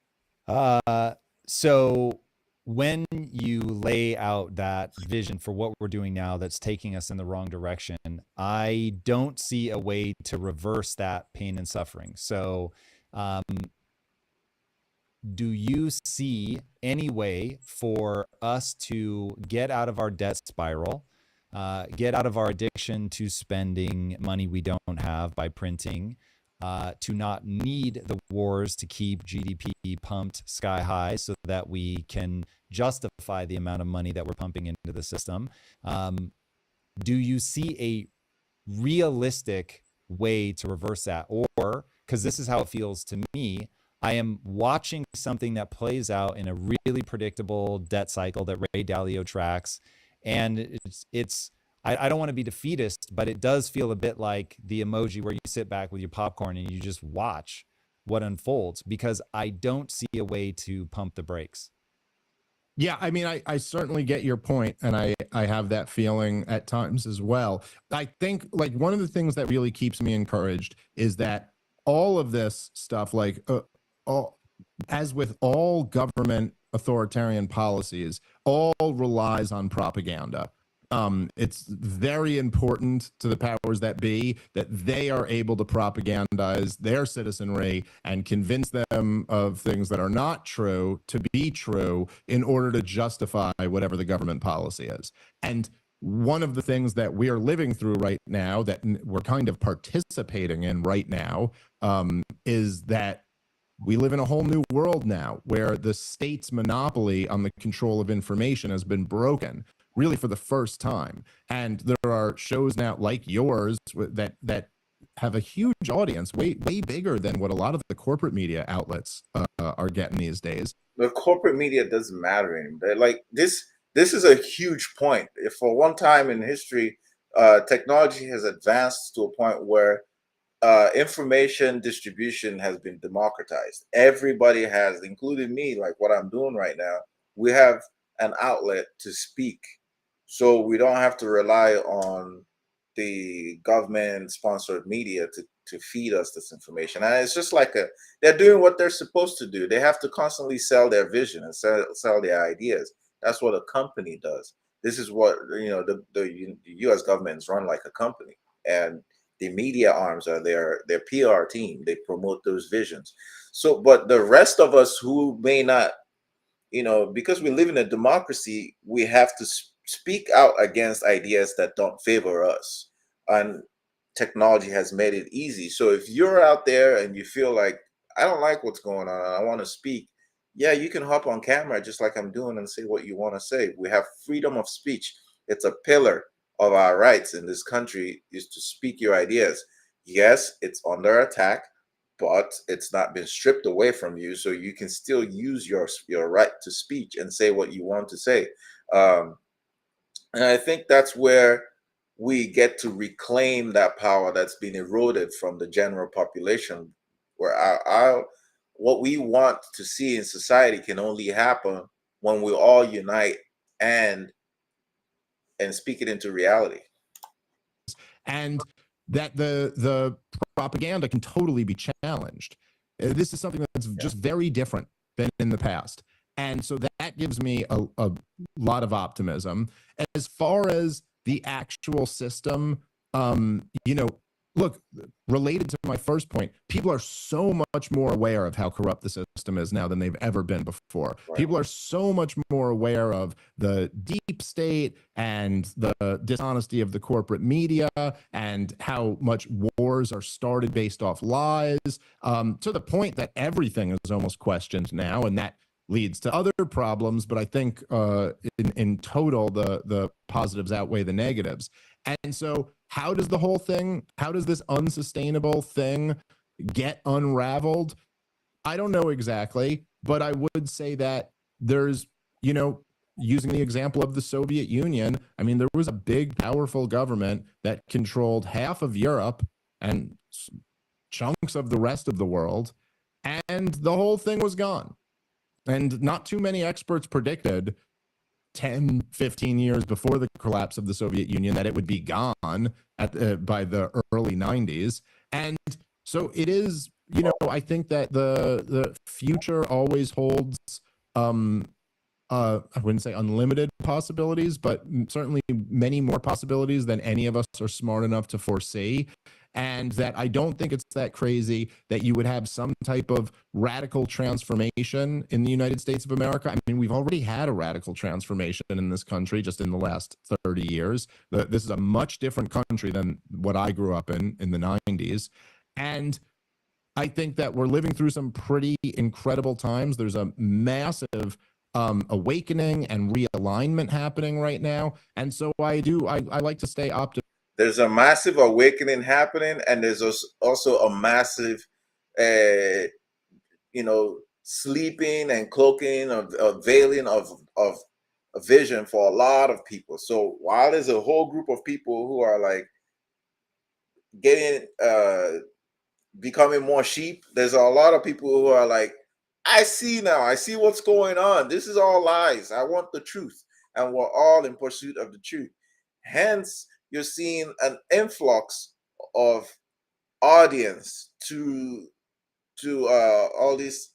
right. So when you lay out that vision for what we're doing now that's taking us in the wrong direction, I don't see a way to reverse that pain and suffering. So do you see any way for us to get out of our debt spiral, get out of our addiction to spending money we don't have by printing, to not need the wars to keep GDP pumped sky high so that we can justify the amount of money that we're pumping into the system? Do you see a realistic way to reverse that? Or, because this is how it feels to me, I am watching something that plays out in a really predictable debt cycle that Ray Dalio tracks. And I don't want to be defeatist, but it does feel a bit like the emoji where you sit back with your popcorn and you just watch what unfolds, because I don't see a way to pump the brakes. Yeah, I mean, I certainly get your point, and I have that feeling at times as well. I think like one of the things that really keeps me encouraged is that all of this stuff, like all, as with all government authoritarian policies, all relies on propaganda. It's very important to the powers that be that they are able to propagandize their citizenry and convince them of things that are not true to be true in order to justify whatever the government policy is. And one of the things that we are living through right now, that we're kind of participating in right now, is that we live in a whole new world now where the state's monopoly on the control of information has been broken, really for the first time. And there are shows now like yours that have a huge audience, way bigger than what a lot of the corporate media outlets are getting these days. The corporate media doesn't matter anymore. Like this is a huge point. If for one time in history, technology has advanced to a point where information distribution has been democratized. Everybody has, including me, like what I'm doing right now. We have an outlet to speak, so we don't have to rely on the government-sponsored media to feed us this information. And it's just like they're doing what they're supposed to do. They have to constantly sell their vision and sell their ideas. That's what a company does. This is what the U.S. government is run like a company, and the media arms are their PR team. They promote those visions. So, but the rest of us who may not, because we live in a democracy, we have to speak out against ideas that don't favor us. And technology has made it easy. So if you're out there and you feel like, I don't like what's going on, I want to speak, yeah, you can hop on camera just like I'm doing and say what you want to say. We have freedom of speech. It's a pillar of our rights in this country, is to speak your ideas. Yes, it's under attack, but it's not been stripped away from you, so you can still use your right to speech and say what you want to say. And I think that's where we get to reclaim that power that's been eroded from the general population, where what we want to see in society can only happen when we all unite and speak it into reality. And that the propaganda can totally be challenged. This is something that's just very different than in the past. And so that gives me a lot of optimism. As far as the actual system, look, related to my first point, people are so much more aware of how corrupt the system is now than they've ever been before. Right. People are so much more aware of the deep state and the dishonesty of the corporate media and how much wars are started based off lies, to the point that everything is almost questioned now, and that leads to other problems. But I think in total, the positives outweigh the negatives. And so how does this unsustainable thing get unraveled? I don't know exactly, but I would say that there's, using the example of the Soviet Union, I mean, there was a big, powerful government that controlled half of Europe and chunks of the rest of the world, and the whole thing was gone. And not too many experts predicted 10, 15 years before the collapse of the Soviet Union that it would be gone by the early 90s. And so it is, I think that the future always holds, I wouldn't say unlimited possibilities, but certainly many more possibilities than any of us are smart enough to foresee. And that I don't think it's that crazy that you would have some type of radical transformation in the United States of America. I mean, we've already had a radical transformation in this country just in the last 30 years. This is a much different country than what I grew up in the 90s. And I think that we're living through some pretty incredible times. There's a massive awakening and realignment happening right now. And so I like to stay optimistic. There's a massive awakening happening, and there's also a massive, sleeping and cloaking of veiling of a vision for a lot of people. So while there's a whole group of people who are like getting becoming more sheep, there's a lot of people who are like, I see now, I see what's going on. This is all lies. I want the truth. And we're all in pursuit of the truth. Hence, you're seeing an influx of audience to all these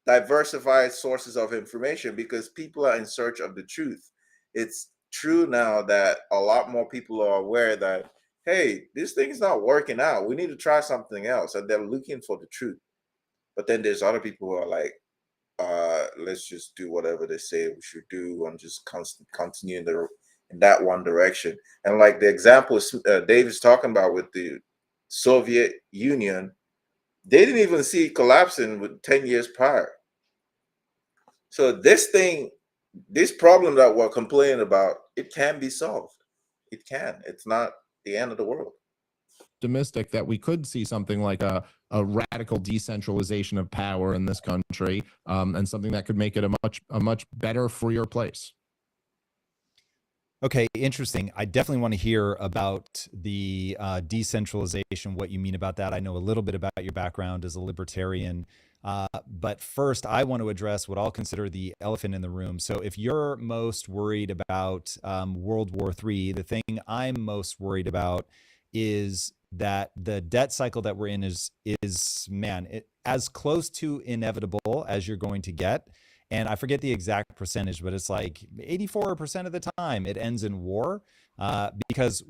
diversified sources of information because people are in search of the truth. It's true now that a lot more people are aware that, hey, this thing's not working out. We need to try something else. And they're looking for the truth. But then there's other people who are like, let's just do whatever they say we should do and just continue in that one direction. And like the example Dave is talking about with the Soviet Union, they didn't even see it collapsing with 10 years prior. So this problem that we're complaining about, it can be solved. It can. It's not the end of the world. Optimistic that we could see something like a radical decentralization of power in this country, and something that could make it a much better, freer place. Okay, interesting. I definitely want to hear about the decentralization, what you mean about that. I know a little bit about your background as a libertarian. But first, I want to address what I'll consider the elephant in the room. So if you're most worried about World War III, the thing I'm most worried about is that the debt cycle that we're in is as close to inevitable as you're going to get. And I forget the exact percentage, but it's like 84% of the time it ends in war. Because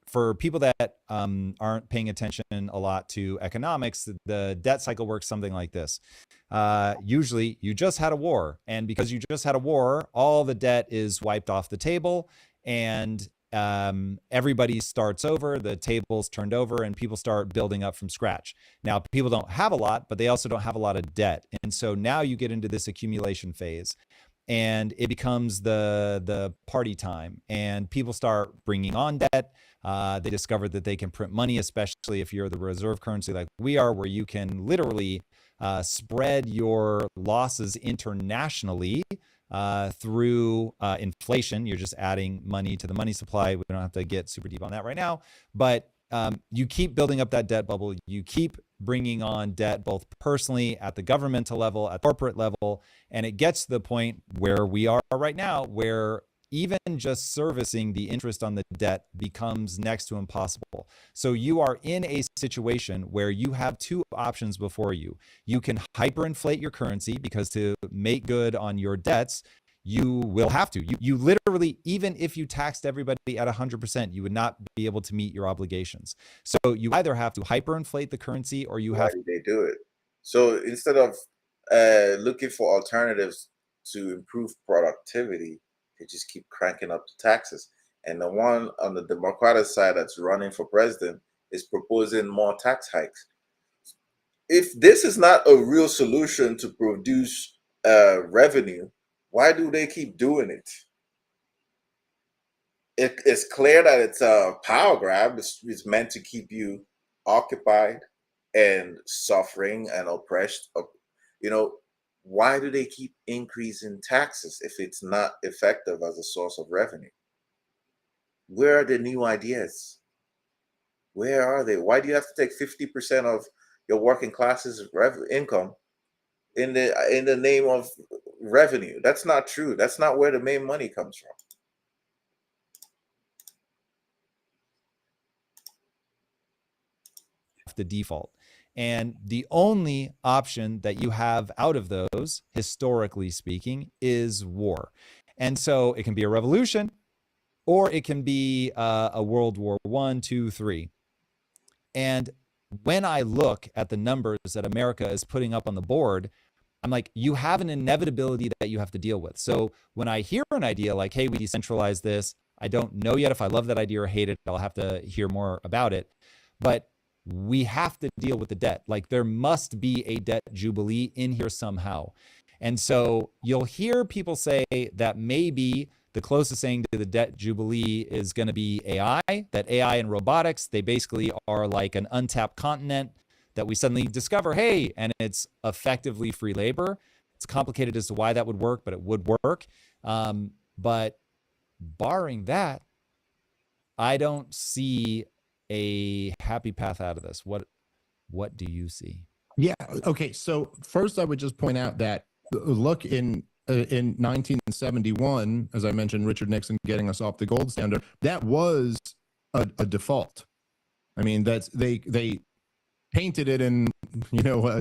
for people that aren't paying attention a lot to economics, the debt cycle works something like this. Usually you just had a war, and because you just had a war, all the debt is wiped off the table, and everybody starts over, the table's turned over, and people start building up from scratch. Now, people don't have a lot, but they also don't have a lot of debt. And so now you get into this accumulation phase, and it becomes the party time, and people start bringing on debt. They discover that they can print money, especially if you're the reserve currency like we are, where you can literally spread your losses internationally through inflation. You're just adding money to the money supply. We don't have to get super deep on that right now, but you keep building up that debt bubble. You keep bringing on debt, both personally, at the governmental level, at the corporate level, and it gets to the point where we are right now, where even just servicing the interest on the debt becomes next to impossible. So you are in a situation where you have two options before you. You can hyperinflate your currency, because to make good on your debts, you will have to. You literally, even if you taxed everybody at 100%, you would not be able to meet your obligations. So you either have to hyperinflate the currency, or you have. Why do they do it? So instead of looking for alternatives to improve productivity, they just keep cranking up the taxes. And the one on the Democratic side that's running for president is proposing more tax hikes. If this is not a real solution to produce revenue, why do they keep doing it? It's clear that it's a power grab. It's meant to keep you occupied and suffering and oppressed. You know, why do they keep increasing taxes if it's not effective as a source of revenue? Where are the new ideas? Where are they? Why do you have to take 50% of your working class's income in the name of revenue? That's not true. That's not where the main money comes from. The default. And the only option that you have out of those, historically speaking, is war. And so it can be a revolution, or it can be a World War I, II, III. And when I look at the numbers that America is putting up on the board, I'm like, you have an inevitability that you have to deal with. So when I hear an idea like, hey, we decentralize this, I don't know yet if I love that idea or hate it. I'll have to hear more about it. But we have to deal with the debt. Like, there must be a debt jubilee in here somehow. And so you'll hear people say that maybe the closest thing to the debt jubilee is going to be AI, that AI and robotics, they basically are like an untapped continent that we suddenly discover, hey, and it's effectively free labor. It's complicated as to why that would work, but it would work. But barring that, I don't see a happy path out of this. What do you see? Yeah. Okay. So first, I would just point out that look in 1971, as I mentioned, Richard Nixon getting us off the gold standard. That was a default. I mean, that's they painted it in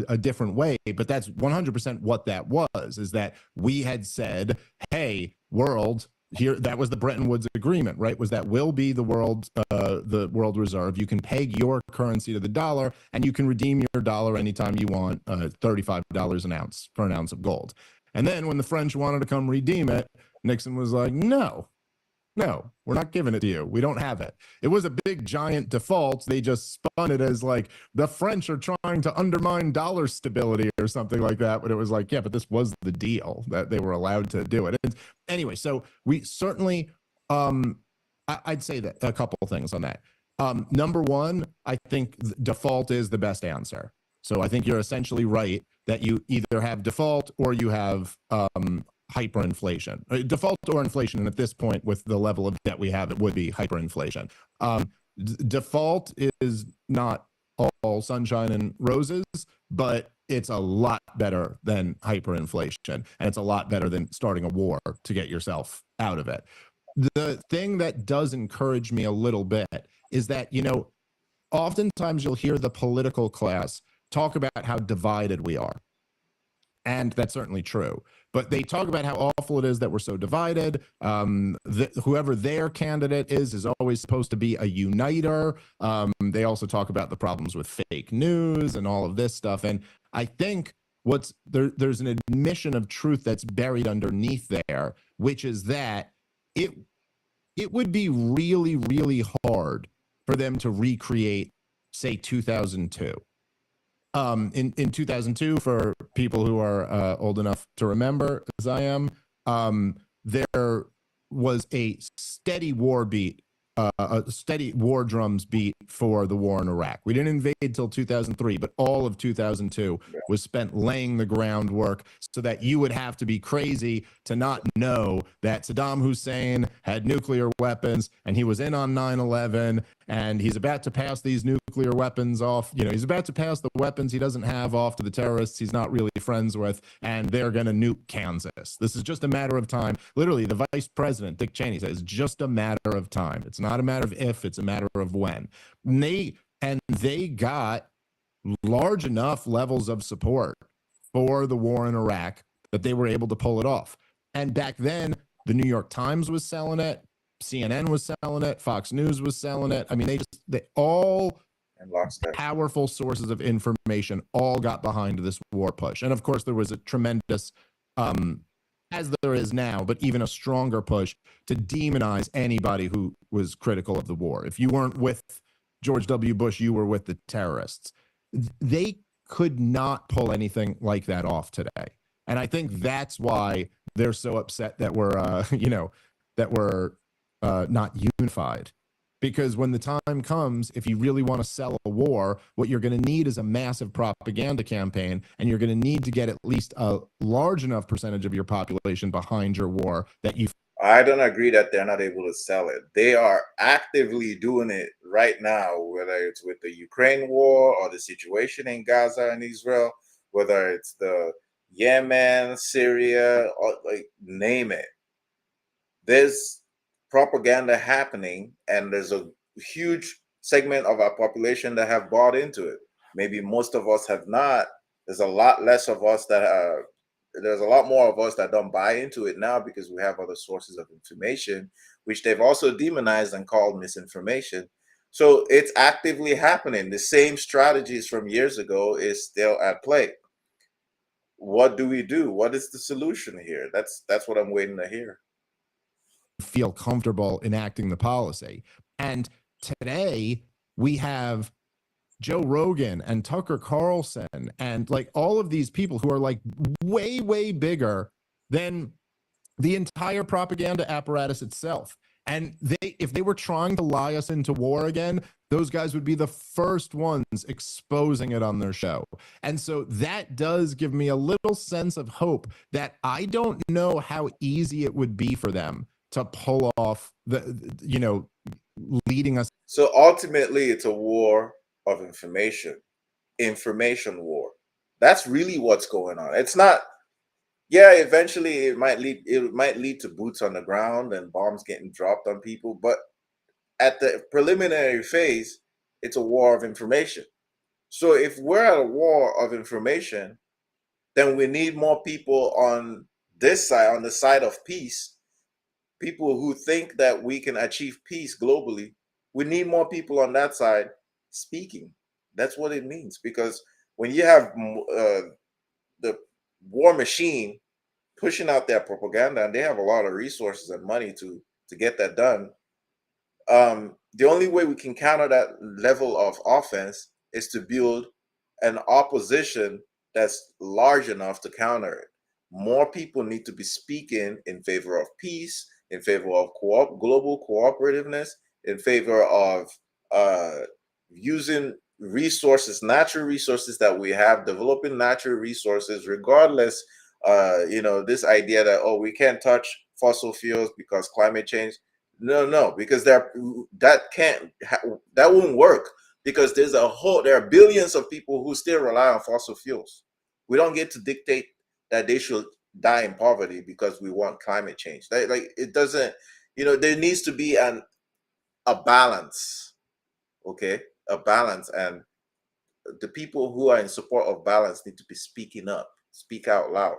a different way, but that's 100% what that was. Is that we had said, hey, world. Here, that was the Bretton Woods Agreement, right? Was that will be the world reserve. You can peg your currency to the dollar, and you can redeem your dollar anytime you want. $35 an ounce for an ounce of gold. And then when the French wanted to come redeem it, Nixon was like, no, we're not giving it to you. We don't have it. It was a big, giant default. They just spun it as like the French are trying to undermine dollar stability or something like that. But it was like, yeah, but this was the deal that they were allowed to do it. And anyway, so we certainly, I'd say that a couple of things on that. Number one, I think default is the best answer. So I think you're essentially right that you either have default or you have hyperinflation, default or inflation. And at this point, with the level of debt we have, it would be hyperinflation. Default is not all sunshine and roses, but it's a lot better than hyperinflation. And it's a lot better than starting a war to get yourself out of it. The thing that does encourage me a little bit is that, oftentimes you'll hear the political class talk about how divided we are. And that's certainly true. But they talk about how awful it is that we're so divided. Whoever their candidate is always supposed to be a uniter. They also talk about the problems with fake news and all of this stuff. And I think there's an admission of truth that's buried underneath there, which is that it would be really, really hard for them to recreate, say, 2002. In 2002, for people who are old enough to remember, as I am, there was a steady war beat, a steady war drums beat for the war in Iraq. We didn't invade till 2003, but all of 2002 was spent laying the groundwork so that you would have to be crazy to not know that Saddam Hussein had nuclear weapons and he was in on 9/11 and he's about to pass these nuclear weapons off. He's about to pass the weapons he doesn't have off to the terrorists he's not really friends with, and they're going to nuke Kansas. This is just a matter of time. Literally, the vice president, Dick Cheney, says, just a matter of time. It's not a matter of if, it's a matter of when. And they got large enough levels of support for the war in Iraq that they were able to pull it off. And back then, the New York Times was selling it. CNN was selling it. Fox News was selling it. I mean, they all powerful sources of information all got behind this war push. And of course, there was a tremendous, as there is now, but even a stronger push to demonize anybody who was critical of the war. If you weren't with George W. Bush, you were with the terrorists. They could not pull anything like that off today. And I think that's why they're so upset that we're not unified. Because when the time comes, if you really want to sell a war, what you're going to need is a massive propaganda campaign, and you're going to need to get at least a large enough percentage of your population behind your war that you. I don't agree that they're not able to sell it. They are actively doing it right now, whether it's with the Ukraine war or the situation in Gaza and Israel, whether it's the Yemen, Syria, or name it. There's propaganda happening, and there's a huge segment of our population that have bought into it. Maybe most of us have not. There's a lot less of us there's a lot more of us that don't buy into it now because we have other sources of information, which they've also demonized and called misinformation. So it's actively happening. The same strategies from years ago is still at play. What do we do? What is the solution here? That's what I'm waiting to hear. Feel comfortable enacting the policy. And today we have Joe Rogan and Tucker Carlson and all of these people who are way, way bigger than the entire propaganda apparatus itself. And if they were trying to lie us into war again, those guys would be the first ones exposing it on their show. And so that does give me a little sense of hope that I don't know how easy it would be for them to pull off leading us. So ultimately, it's a war of information war. That's really what's going on. It's not, yeah, eventually it might lead to boots on the ground and bombs getting dropped on people, but at the preliminary phase, it's a war of information. So if we're at a war of information, then we need more people on this side, on the side of peace, people who think that we can achieve peace globally. We need more people on that side speaking. That's what it means. Because when you have the war machine pushing out their propaganda, and they have a lot of resources and money to get that done, the only way we can counter that level of offense is to build an opposition that's large enough to counter it. More people need to be speaking in favor of peace, in favor of global cooperativeness, in favor of using resources, natural resources that we have, developing natural resources, regardless, this idea that, oh, we can't touch fossil fuels because climate change. No, because that won't work, because there are billions of people who still rely on fossil fuels. We don't get to dictate that they should die in poverty because we want climate change. Like it doesn't, there needs to be a balance, okay? A balance, and the people who are in support of balance need to be speaking up, speak out loud.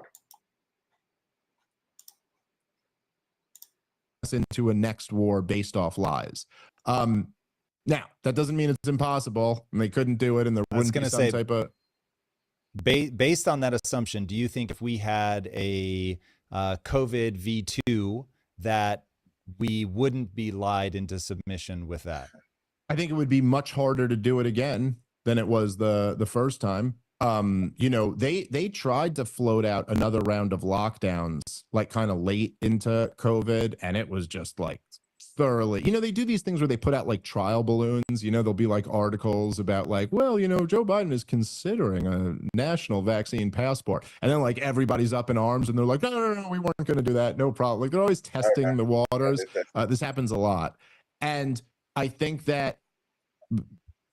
Into a next war based off lies. Now that doesn't mean it's impossible, and they couldn't do it, and there wouldn't be some type of. Based on that assumption, do you think if we had a COVID V2 that we wouldn't be lied into submission with that? I think it would be much harder to do it again than it was the first time. They tried to float out another round of lockdowns like kind of late into COVID, and it was just like thoroughly, they do these things where they put out like trial balloons, there'll be like articles about like, well, Joe Biden is considering a national vaccine passport. And then like everybody's up in arms and they're like, no, we weren't going to do that. No problem. Like they're always testing the waters. This happens a lot. And I think that,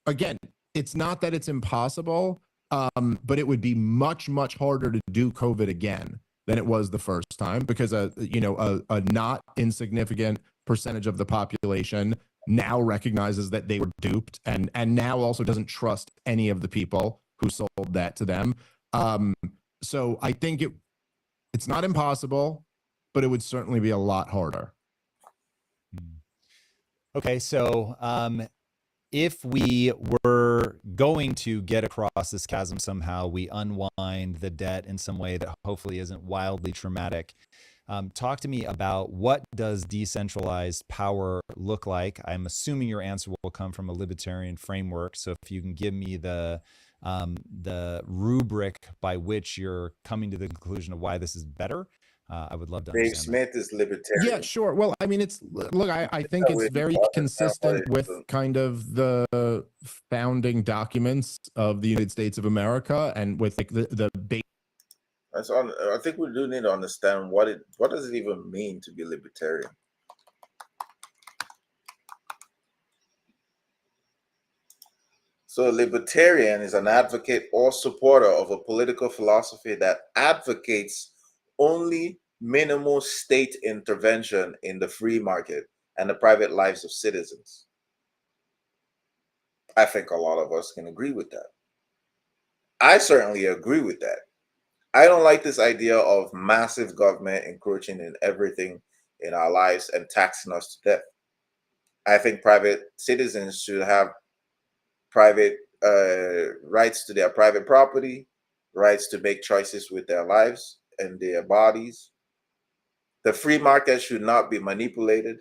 again, it's not that it's impossible, but it would be much, much harder to do COVID again than it was the first time, because a not insignificant percentage of the population now recognizes that they were duped, and now also doesn't trust any of the people who sold that to them. So I think it's not impossible, but it would certainly be a lot harder. Okay, so if we were going to get across this chasm somehow, we unwind the debt in some way that hopefully isn't wildly traumatic. Talk to me about, what does decentralized power look like? I'm assuming your answer will come from a libertarian framework. So if you can give me the rubric by which you're coming to the conclusion of why this is better, I would love to understand. Dave Smith is libertarian. Yeah, sure. Well, I mean, I think it's very consistent with kind of the founding documents of the United States of America, and with like the base. I think we do need to understand what does it even mean to be libertarian. So a libertarian is an advocate or supporter of a political philosophy that advocates only minimal state intervention in the free market and the private lives of citizens. I think a lot of us can agree with that. I certainly agree with that. I don't like this idea of massive government encroaching in everything in our lives and taxing us to death. I think private citizens should have private rights to their private property, rights to make choices with their lives and their bodies. The free market should not be manipulated.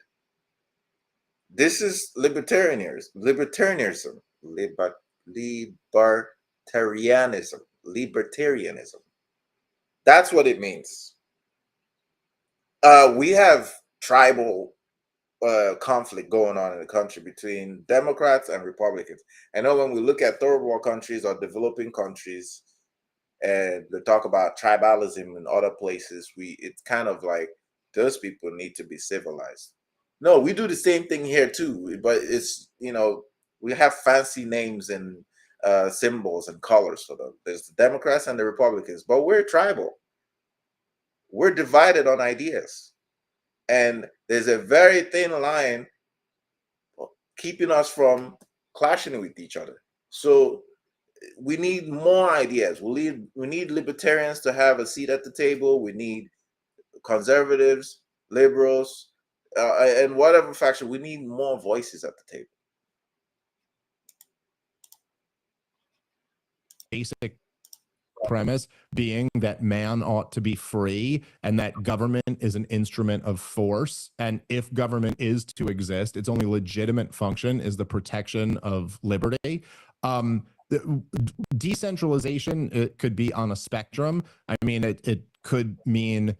This is libertarianism. That's what it means. We have tribal conflict going on in the country between Democrats and Republicans. I know when we look at third world countries or developing countries, and they talk about tribalism in other places, it's kind of like those people need to be civilized. No, we do the same thing here too, but it's, we have fancy names and symbols and colors for them. There's the Democrats and the Republicans, but we're tribal. We're divided on ideas, and there's a very thin line keeping us from clashing with each other. So we need more ideas. We need libertarians to have a seat at the table. We need conservatives, liberals, and whatever faction. We need more voices at the table. Basic premise being that man ought to be free and that government is an instrument of force. And if government is to exist, its only legitimate function is the protection of liberty. Decentralization, it could be on a spectrum. I mean, it could mean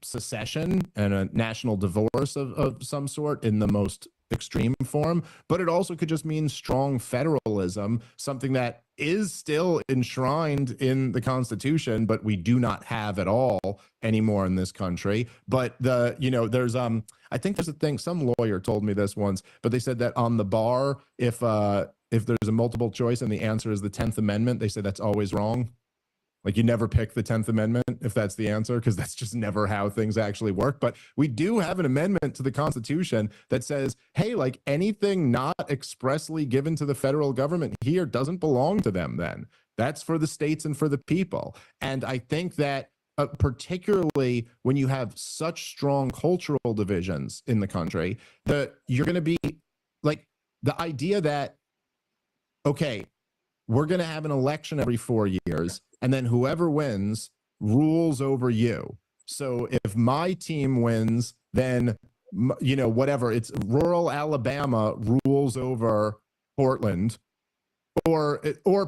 secession and a national divorce of some sort in the most extreme form, but it also could just mean strong federalism, something that is still enshrined in the Constitution, but we do not have at all anymore in this country. But there's I think there's a thing, some lawyer told me this once, but they said that on the bar, if there's a multiple choice and the answer is the 10th Amendment, they say that's always wrong. Like, you never pick the 10th Amendment if that's the answer, because that's just never how things actually work. But we do have an amendment to the Constitution that says, hey, like, anything not expressly given to the federal government here doesn't belong to them then. That's for the states and for the people. And I think that particularly when you have such strong cultural divisions in the country, that you're going to be like, the idea that, okay, we're going to have an election every 4 years, and then whoever wins rules over you. So if my team wins, then, whatever, it's rural Alabama rules over Portland, or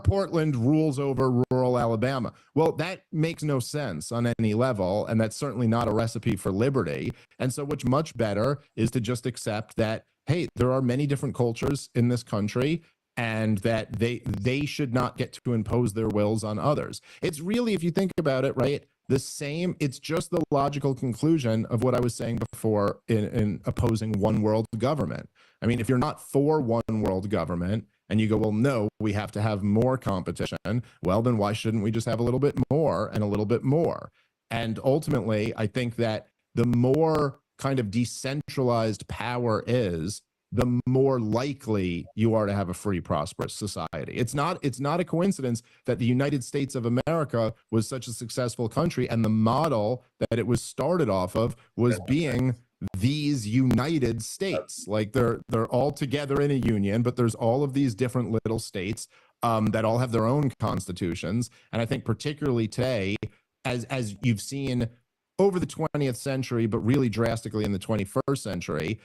Portland rules over rural Alabama. Well, that makes no sense on any level, and that's certainly not a recipe for liberty. And so what's much better is to just accept that, hey, there are many different cultures in this country, and that they should not get to impose their wills on others. It's really, if you think about it, right, the same, it's just the logical conclusion of what I was saying before in opposing one world government. I mean, if you're not for one world government and you go, well, no, we have to have more competition, well, then why shouldn't we just have a little bit more and a little bit more? And ultimately, I think that the more kind of decentralized power is, the more likely you are to have a free, prosperous society. It's not a coincidence that the United States of America was such a successful country, and the model that it was started off of was being these United States. Like, they're all together in a union, but there's all of these different little states that all have their own constitutions. And I think particularly today, as you've seen over the 20th century, but really drastically in the 21st century,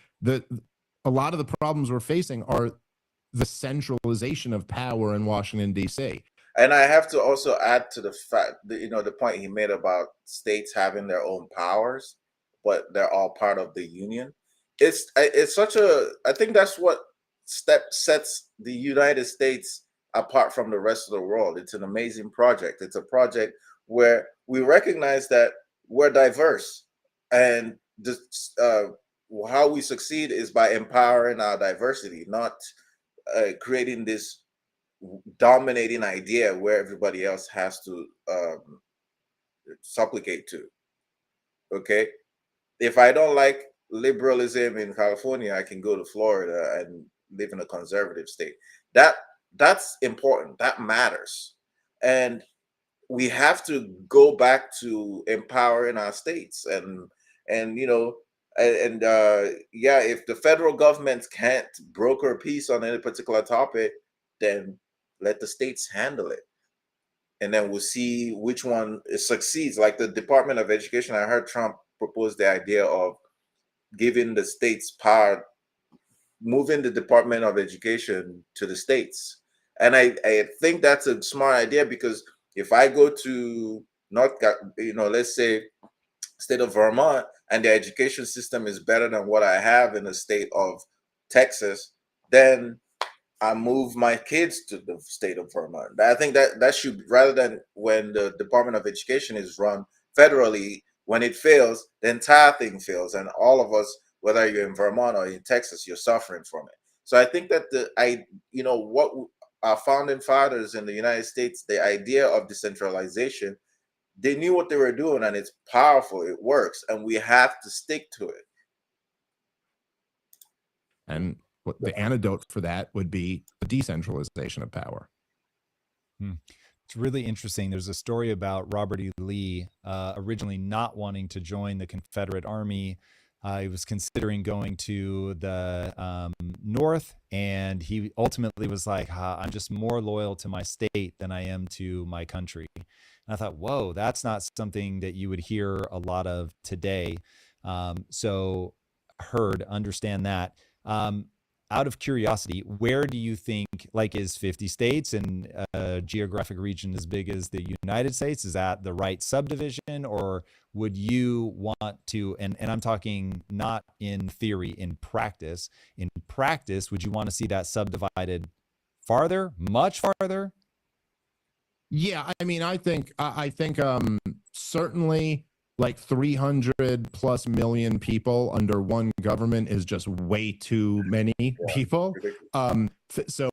a lot of the problems we're facing are the centralization of power in Washington, D.C. And I have to also add to the fact that, the point he made about states having their own powers, but they're all part of the union. It's such I think that's what sets the United States apart from the rest of the world. It's an amazing project. It's a project where we recognize that we're diverse, and this, how we succeed is by empowering our diversity, not creating this dominating idea where everybody else has to supplicate to. Okay, if I don't like liberalism in California, I can go to Florida and live in a conservative state. That's important. That matters, and we have to go back to empowering our states, and if the federal government can't broker peace on any particular topic, then let the states handle it, and then we'll see which one succeeds. Like the Department of Education, I heard Trump propose the idea of giving the states power, moving the Department of Education to the states. And I think that's a smart idea, because if I go to let's say state of Vermont, and the education system is better than what I have in the state of Texas, then I move my kids to the state of Vermont. I think that should, rather than when the Department of Education is run federally, when it fails, the entire thing fails, and all of us, whether you're in Vermont or in Texas, you're suffering from it. So I think that what our founding fathers in the United States, the idea of decentralization, they knew what they were doing, and it's powerful. It works, and we have to stick to it. And what the antidote for that would be the decentralization of power. It's really interesting. There's a story about Robert E. Lee originally not wanting to join the Confederate Army. He was considering going to the North, and he ultimately was like, I'm just more loyal to my state than I am to my country. And I thought, whoa, that's not something that you would hear a lot of today. So understand that. Out of curiosity, where do you think, like, is 50 states and a geographic region as big as the United States, is that the right subdivision, or would you want to, and I'm talking not in theory, in practice, would you want to see that subdivided farther, much farther? Yeah, I mean, I think certainly like 300 plus million people under one government is just way too many people. So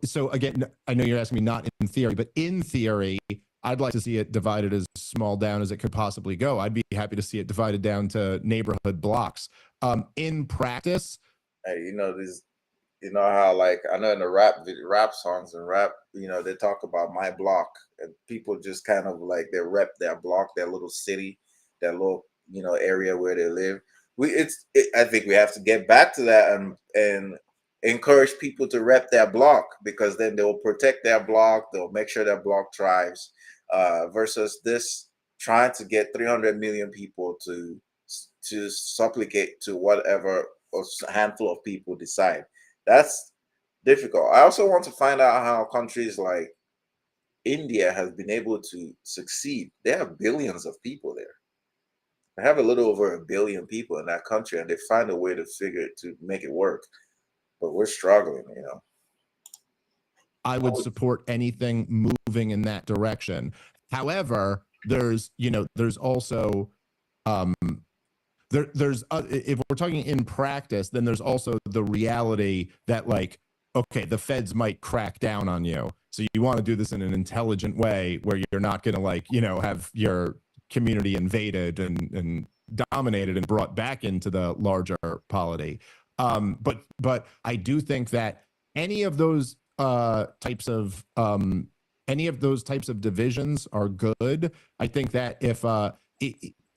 so again, I know you're asking me not in theory, but in theory, I'd like to see it divided as small down as it could possibly go. I'd be happy to see it divided down to neighborhood blocks. In practice, Hey, how, like, I know in the rap songs and rap, they talk about my block, and people just kind of like they rep their block, their little city, their little area where they live. I think we have to get back to that and encourage people to rep their block, because then they'll protect their block, they'll make sure their block thrives, versus this trying to get 300 million people to supplicate to whatever a handful of people decide. That's difficult. I also want to find out how countries like India have been able to succeed. They have billions of people there. They have a little over 1 billion people in that country, and they find a way to make it work. But we're struggling. I would support anything moving in that direction. However, there's also there's if we're talking in practice, then there's also the reality that, like, okay, the feds might crack down on you. So you want to do this in an intelligent way where you're not going to have your community invaded and dominated and brought back into the larger polity. But I do think that any of those types of divisions are good. I think that if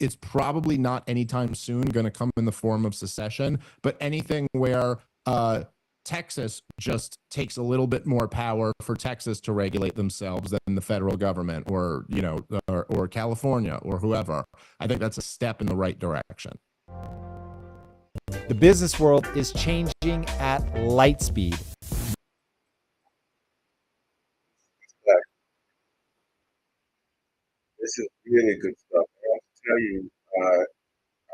it's probably not anytime soon going to come in the form of secession, but anything where Texas just takes a little bit more power for Texas to regulate themselves than the federal government, or or California or whoever, I think that's a step in the right direction. The business world is changing at light speed. This is really good stuff. I want to tell you,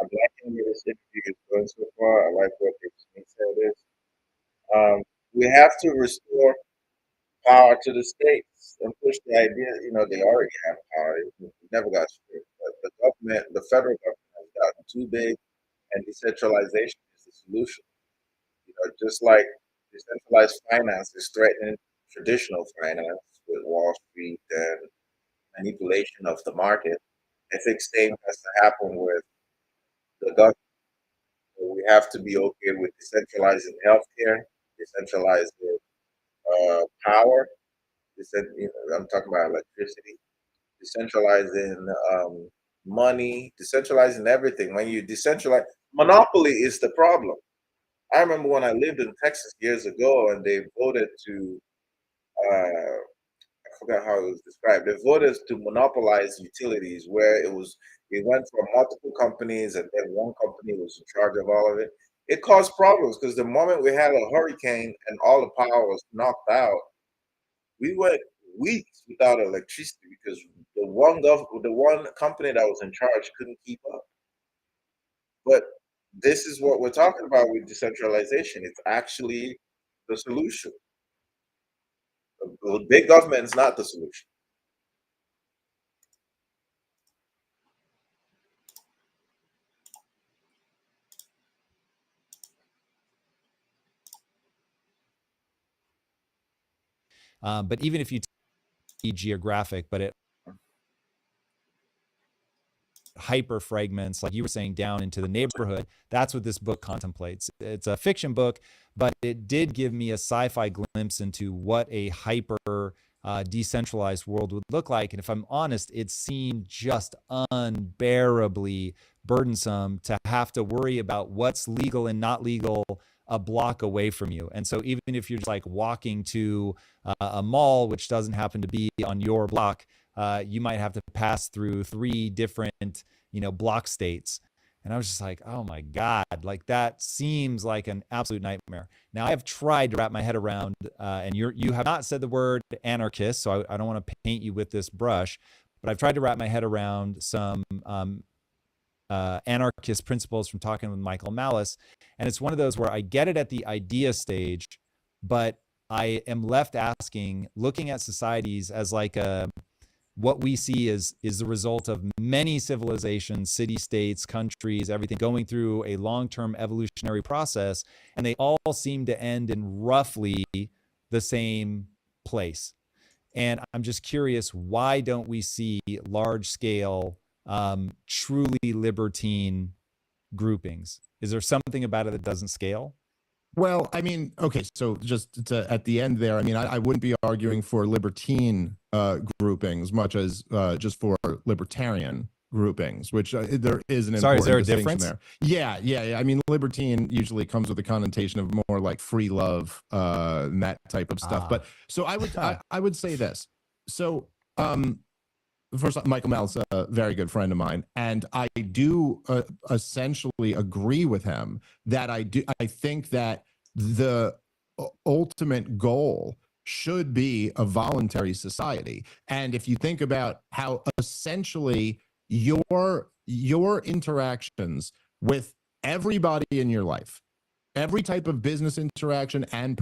I'm liking where this interview is going so far. I like what Dave said is. We have to restore power to the states and push the idea. They already have power. It never got stripped. But the federal government has gotten too big, and decentralization is the solution. Just like decentralized finance is threatening traditional finance with Wall Street and manipulation of the market. I think same has to happen with the government. We have to be okay with decentralizing healthcare, decentralizing power. I'm talking about electricity, decentralizing money, decentralizing everything. When you decentralize, monopoly is the problem. I remember when I lived in Texas years ago, and they voted to I forgot how it was described. They voted to monopolize utilities, where it went from multiple companies, and then one company was in charge of all of it. It caused problems, because the moment we had a hurricane and all the power was knocked out, we went weeks without electricity, because the one company that was in charge couldn't keep up. this is what we're talking about with decentralization. It's actually the solution. Big government is not the solution. But even if you take geographic, but it hyper fragments, like you were saying, down into the neighborhood. That's what this book contemplates. It's a fiction book, but it did give me a sci-fi glimpse into what a hyper decentralized world would look like. And if I'm honest, it seemed just unbearably burdensome to have to worry about what's legal and not legal a block away from you. And so even if you're just like walking to a mall, which doesn't happen to be on your block, you might have to pass through 3 different, block states. And I was just like, oh my God, like that seems like an absolute nightmare. Now I have tried to wrap my head around, and you have not said the word anarchist, so I don't want to paint you with this brush, but I've tried to wrap my head around some anarchist principles from talking with Michael Malice. And it's one of those where I get it at the idea stage, but I am left asking, looking at societies as like what we see is the result of many civilizations, city-states, countries, everything going through a long-term evolutionary process, and they all seem to end in roughly the same place. And I'm just curious, why don't we see large-scale, truly libertine groupings? Is there something about it that doesn't scale? Well, I mean, okay, so just at the end there, I mean, I wouldn't be arguing for libertine groupings much as just for libertarian groupings, which there is an Sorry, important is there a distinction difference? there. Yeah. I mean, libertine usually comes with a connotation of more like free love and that type of stuff. But so I would say this. So first, Michael Malice, a very good friend of mine, and I do essentially agree with him that I think that the ultimate goal should be a voluntary society. And if you think about how essentially your interactions with everybody in your life, every type of business interaction and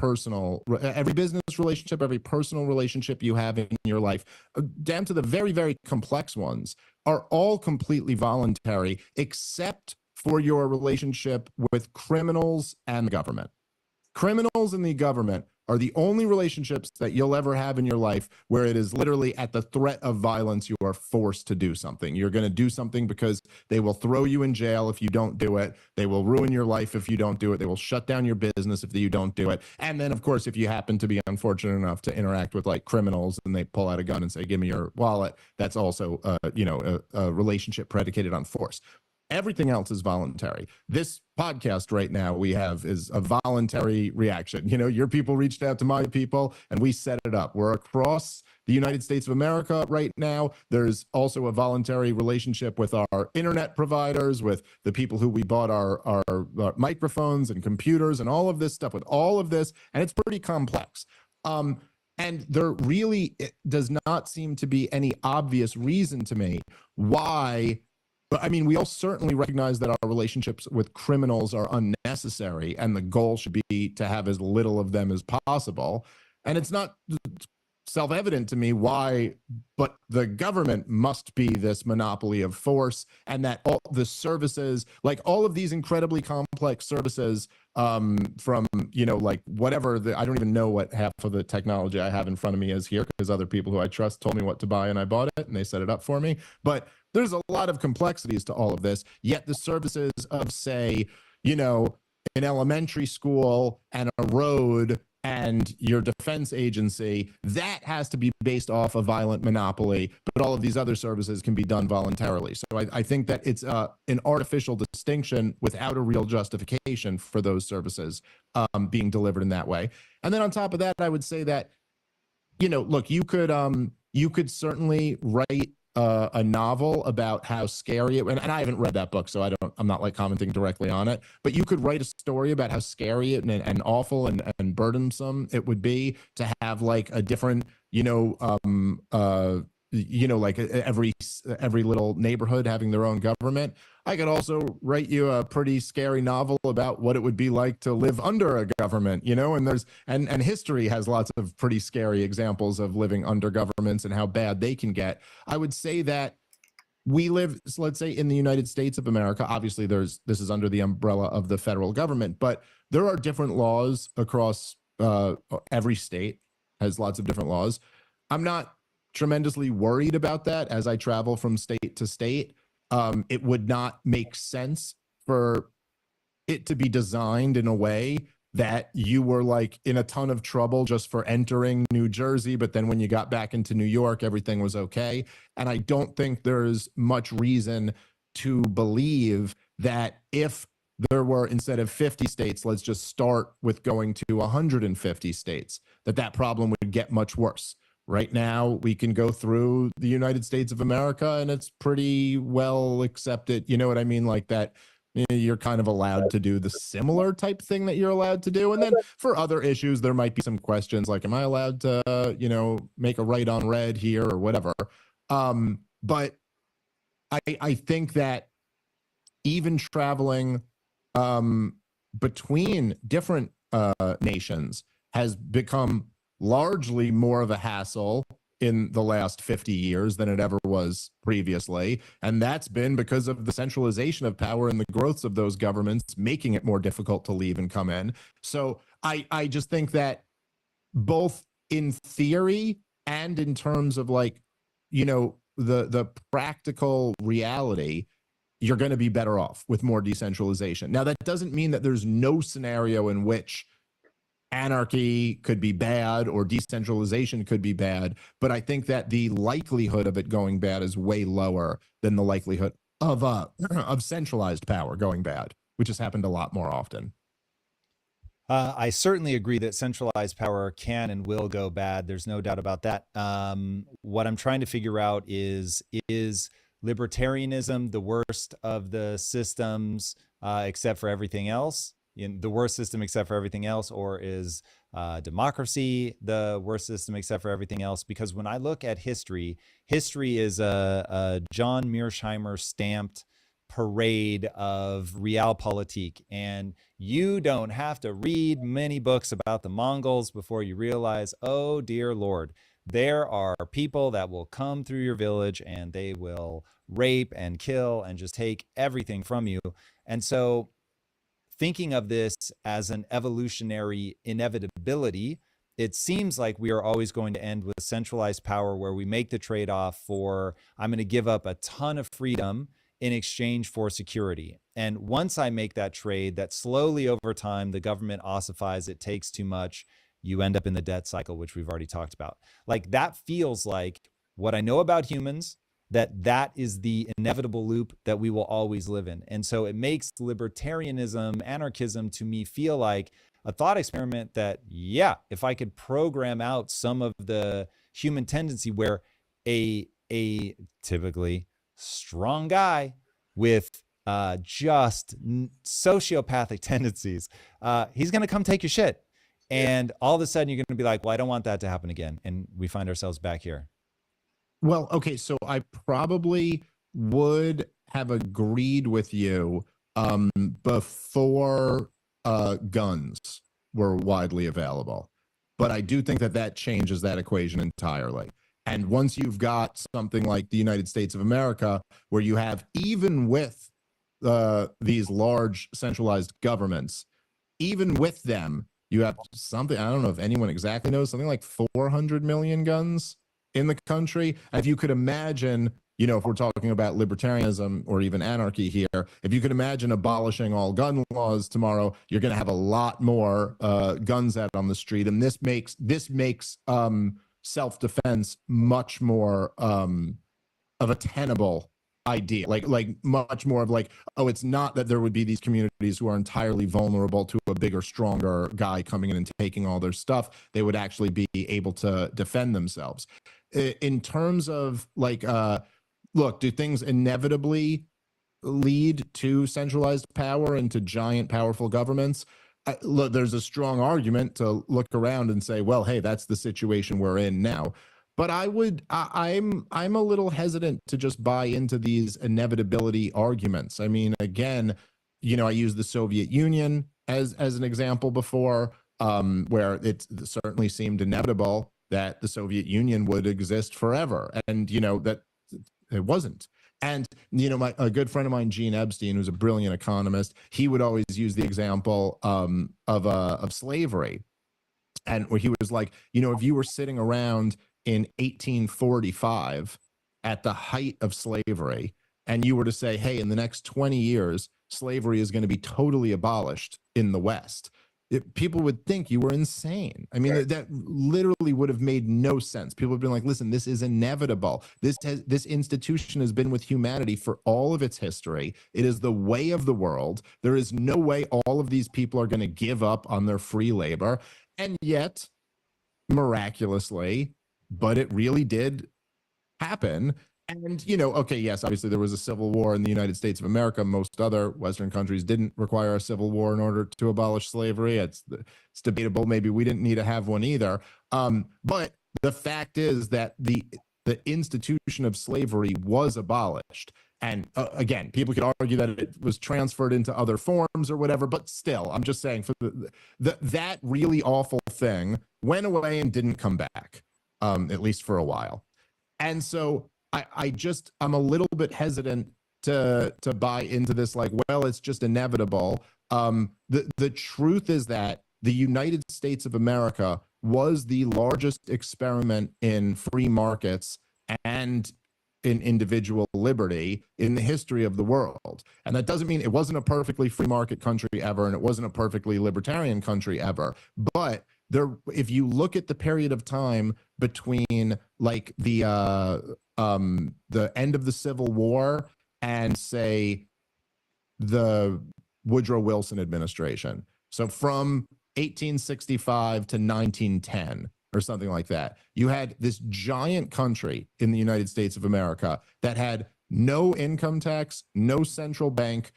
every business relationship, every personal relationship you have in your life, down to the very, very complex ones, are all completely voluntary, except for your relationship with criminals and the government. Criminals and the government are the only relationships that you'll ever have in your life where it is literally at the threat of violence you are forced to do something. You're going to do something because they will throw you in jail if you don't do it. They will ruin your life if you don't do it. They will shut down your business if you don't do it. And then, of course, if you happen to be unfortunate enough to interact with like criminals and they pull out a gun and say, "Give me your wallet," that's also, a relationship predicated on force. Everything else is voluntary. This podcast right now we have is a voluntary reaction. Your people reached out to my people and we set it up. We're across the United States of America right now. There's also a voluntary relationship with our internet providers, with the people who we bought our microphones and computers and all of this stuff, with all of this. And it's pretty complex. And there really does not seem to be any obvious reason to me why. But I mean, we all certainly recognize that our relationships with criminals are unnecessary, and the goal should be to have as little of them as possible. And it's not self-evident to me why, but the government must be this monopoly of force, and that all the services, like all of these incredibly complex services, from like whatever I don't even know what half of the technology I have in front of me is here, because other people who I trust told me what to buy and I bought it and they set it up for me. But there's a lot of complexities to all of this, yet the services of, say, an elementary school and a road and your defense agency, that has to be based off a violent monopoly, but all of these other services can be done voluntarily. So I think that it's an artificial distinction without a real justification for those services being delivered in that way. And then on top of that, I would say that, look, you could certainly write a novel about how scary and I haven't read that book, so I'm not like commenting directly on it, but you could write a story about how scary and awful and burdensome it would be to have like a different, like every little neighborhood having their own government. I could also write you a pretty scary novel about what it would be like to live under a government, and and history has lots of pretty scary examples of living under governments and how bad they can get. I would say that we live, so let's say, in the United States of America. Obviously, this is under the umbrella of the federal government, but there are different laws across every state has lots of different laws. I'm not tremendously worried about that as I travel from state to state. It would not make sense for it to be designed in a way that you were like in a ton of trouble just for entering New Jersey, but then when you got back into New York, everything was okay. And I don't think there's much reason to believe that if there were, instead of 50 states, let's just start with going to 150 states, that problem would get much worse. Right now, we can go through the United States of America and it's pretty well accepted. You know what I mean? Like that, you're kind of allowed to do the similar type thing that you're allowed to do. And then for other issues, there might be some questions like, am I allowed to, make a right on red here or whatever? But I think that even traveling between different nations has become largely more of a hassle in the last 50 years than it ever was previously. And that's been because of the centralization of power and the growths of those governments, making it more difficult to leave and come in. So I just think that both in theory and in terms of like, the practical reality, you're going to be better off with more decentralization. Now, that doesn't mean that there's no scenario in which anarchy could be bad or decentralization could be bad, but I think that the likelihood of it going bad is way lower than the likelihood of centralized power going bad, which has happened a lot more often. I certainly agree that centralized power can and will go bad. There's no doubt about that. What I'm trying to figure out is libertarianism the worst of the systems except for everything else? The worst system except for everything else, or is democracy the worst system except for everything else? Because when I look at history is a John Mearsheimer stamped parade of realpolitik, and you don't have to read many books about the Mongols before you realize, oh dear Lord, there are people that will come through your village and they will rape and kill and just take everything from you. And so thinking of this as an evolutionary inevitability, it seems like we are always going to end with centralized power where we make the trade-off for, I'm going to give up a ton of freedom in exchange for security. And once I make that trade, that slowly over time, the government ossifies, it takes too much, you end up in the debt cycle, which we've already talked about. Like that feels like what I know about humans, that is the inevitable loop that we will always live in. And so it makes libertarianism, anarchism to me feel like a thought experiment that, yeah, if I could program out some of the human tendency where a typically strong guy with just sociopathic tendencies, he's going to come take your shit. And all of a sudden you're going to be like, well, I don't want that to happen again. And we find ourselves back here. Well, okay, so I probably would have agreed with you before guns were widely available. But I do think that changes that equation entirely. And once you've got something like the United States of America, where you have, even with these large centralized governments, even with them, you have something, I don't know if anyone exactly knows, something like 400 million guns in the country. If you could imagine, if we're talking about libertarianism or even anarchy here, if you could imagine abolishing all gun laws tomorrow, you're going to have a lot more guns out on the street. And this makes self-defense much more of a tenable idea, like much more of like, oh, it's not that there would be these communities who are entirely vulnerable to a bigger, stronger guy coming in and taking all their stuff. They would actually be able to defend themselves. In terms of like, look, do things inevitably lead to centralized power and to giant, powerful governments? Look, there's a strong argument to look around and say, well, hey, that's the situation we're in now. But I'm a little hesitant to just buy into these inevitability arguments. I mean, again, I used the Soviet Union as an example before, where it certainly seemed inevitable that the Soviet Union would exist forever, and that it wasn't. And a good friend of mine, Gene Epstein, who's a brilliant economist, he would always use the example of slavery, and where he was like, if you were sitting around in 1845 at the height of slavery, and you were to say, hey, in the next 20 years, slavery is going to be totally abolished in the West, people would think you were insane. I mean, Right. that literally would have made no sense. People have been like, listen, this is inevitable. This institution has been with humanity for all of its history. It is the way of the world. There is no way all of these people are going to give up on their free labor. And yet, miraculously, but it really did happen. And, okay, yes, obviously there was a civil war in the United States of America. Most other Western countries didn't require a civil war in order to abolish slavery. It's debatable. Maybe we didn't need to have one either. But the fact is that the institution of slavery was abolished. And again, people could argue that it was transferred into other forms or whatever, but still, I'm just saying, for that really awful thing went away and didn't come back, at least for a while. And so I'm a little bit hesitant to buy into this, like, well, it's just inevitable. The truth is that the United States of America was the largest experiment in free markets and in individual liberty in the history of the world. And that doesn't mean it wasn't a perfectly free market country ever, and it wasn't a perfectly libertarian country ever. But if you look at the period of time between like the end of the Civil War and, say, the Woodrow Wilson administration, so from 1865 to 1910 or something like that, you had this giant country in the United States of America that had no income tax, no central bank,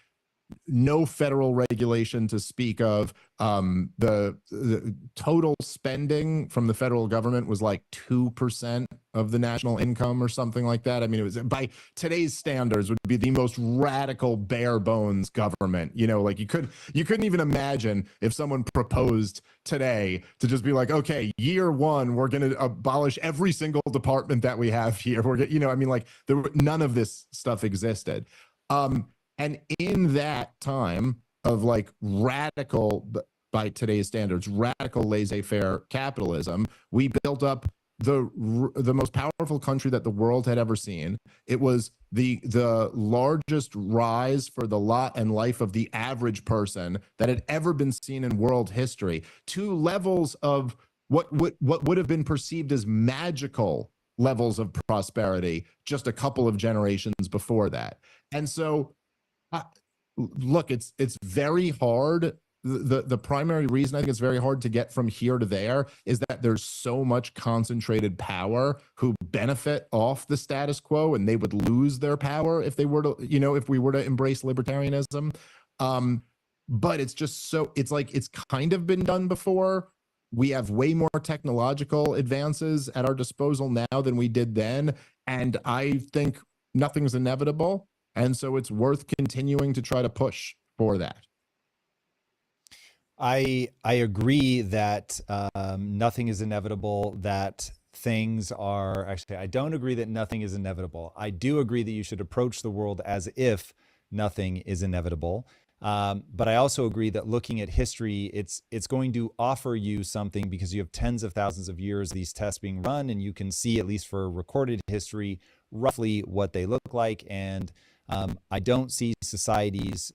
no federal regulation to speak of. The total spending from the federal government was like 2% of the national income or something like that. I mean, it was, by today's standards, would be the most radical, bare bones government. Like you couldn't even imagine if someone proposed today to just be like, okay, year one, we're going to abolish every single department that we have here. I mean, like, none of this stuff existed. And in that time of like radical, by today's standards, radical laissez-faire capitalism, we built up the most powerful country that the world had ever seen. It was the largest rise for the lot and life of the average person that had ever been seen in world history, to levels of what would have been perceived as magical levels of prosperity just a couple of generations before that. And so, look, it's very hard. The primary reason I think it's very hard to get from here to there is that there's so much concentrated power who benefit off the status quo, and they would lose their power if they were to, if we were to embrace libertarianism. But it's just it's like it's kind of been done before. We have way more technological advances at our disposal now than we did then, and I think nothing's inevitable. And so it's worth continuing to try to push for that. I agree that nothing is inevitable, that things are actually, I don't agree that nothing is inevitable. I do agree that you should approach the world as if nothing is inevitable. But I also agree that looking at history, it's going to offer you something, because you have tens of thousands of years of these tests being run, and you can see, at least for recorded history, roughly what they look like. And I don't see societies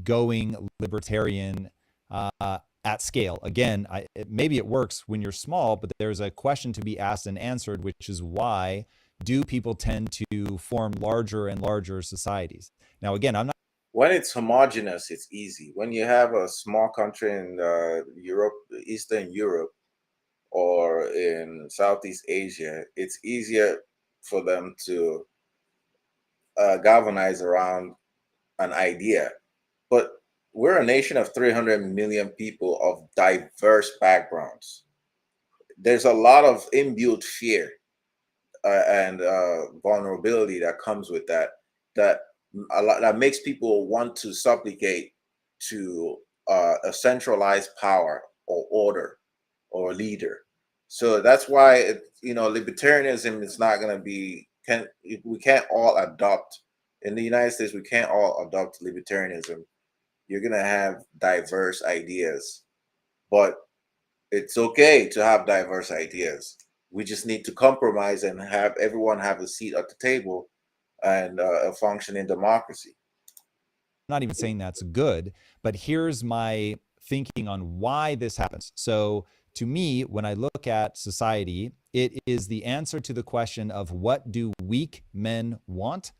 going libertarian at scale. Again, maybe it works when you're small, but there's a question to be asked and answered, which is why do people tend to form larger and larger societies? Now, again, I'm not. When it's homogenous, it's easy. When you have a small country in Europe, Eastern Europe, or in Southeast Asia, it's easier for them to galvanize around an idea. But we're a nation of 300 million people of diverse backgrounds. There's a lot of inbuilt fear and vulnerability that comes with that, that that makes people want to supplicate to a centralized power or order or leader. So that's why libertarianism is not going to be, we can't all adopt in the United States. We can't all adopt libertarianism. You're going to have diverse ideas, but it's okay to have diverse ideas. We just need to compromise and have everyone have a seat at the table and a functioning democracy. I'm not even saying that's good, but here's my thinking on why this happens. So to me, when I look at society, it is the answer to the question of what do weak men want?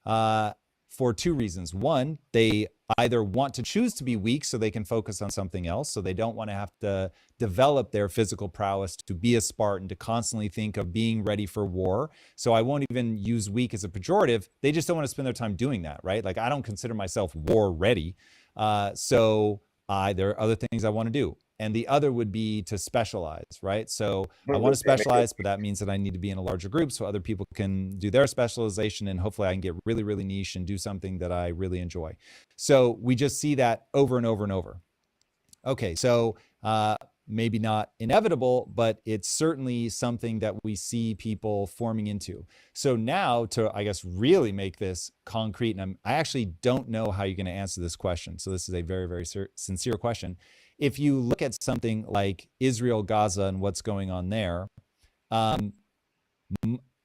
For two reasons. One, they either want to choose to be weak so they can focus on something else. So they don't want to have to develop their physical prowess to be a Spartan, to constantly think of being ready for war. So I won't even use weak as a pejorative. They just don't want to spend their time doing that, right? Like I don't consider myself war ready. So there are other things I want to do. And the other would be to specialize, right? So I want to specialize, but that means that I need to be in a larger group so other people can do their specialization, and hopefully I can get really, really niche and do something that I really enjoy. So we just see that over and over and over. Okay, so maybe not inevitable, but it's certainly something that we see people forming into. So now to, I guess, really make this concrete, and I actually don't know how you're going to answer this question. So this is a very, very sincere question. If you look at something like Israel, Gaza, and what's going on there,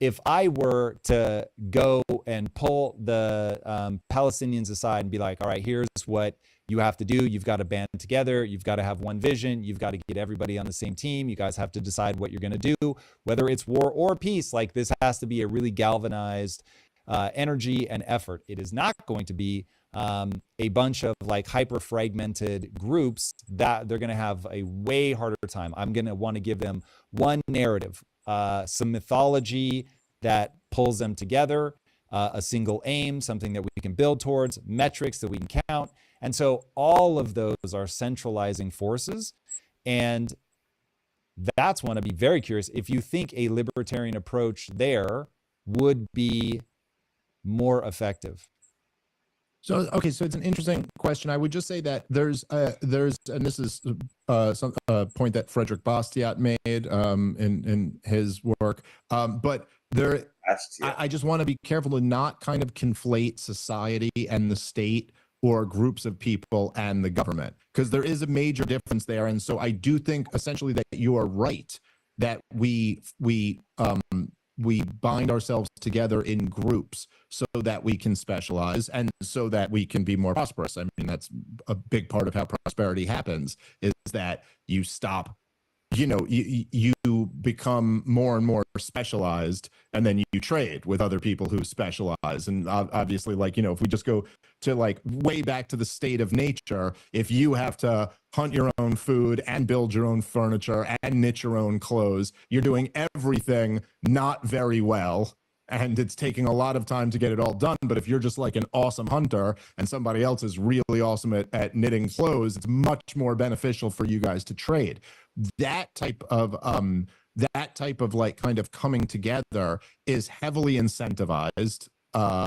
if I were to go and pull the Palestinians aside and be like, all right, here's what you have to do. You've got to band together. You've got to have one vision. You've got to get everybody on the same team. You guys have to decide what you're going to do, whether it's war or peace. Like this has to be a really galvanized energy and effort. It is not going to be a bunch of like hyper fragmented groups that they're going to have a way harder time. I'm going to want to give them one narrative, some mythology that pulls them together, a single aim, something that we can build towards, metrics that we can count. And so all of those are centralizing forces. And that's one. I'd be very curious if you think a libertarian approach there would be more effective. So, okay, so it's an interesting question. I would just say that there's, and this is some point that Frederick Bastiat made in his work, but there, I just want to be careful to not kind of conflate society and the state or groups of people and the government, because there is a major difference there. And so I do think essentially that you are right, that we bind ourselves together in groups so that we can specialize and so that we can be more prosperous. I mean, that's a big part of how prosperity happens, is that you stop, you become more and more specialized, and then you trade with other people who specialize. And obviously, like, if we just go to like way back to the state of nature, if you have to hunt your own food and build your own furniture and knit your own clothes, you're doing everything not very well. And it's taking a lot of time to get it all done. But if you're just like an awesome hunter and somebody else is really awesome at knitting clothes, it's much more beneficial for you guys to trade. That type of like kind of coming together is heavily incentivized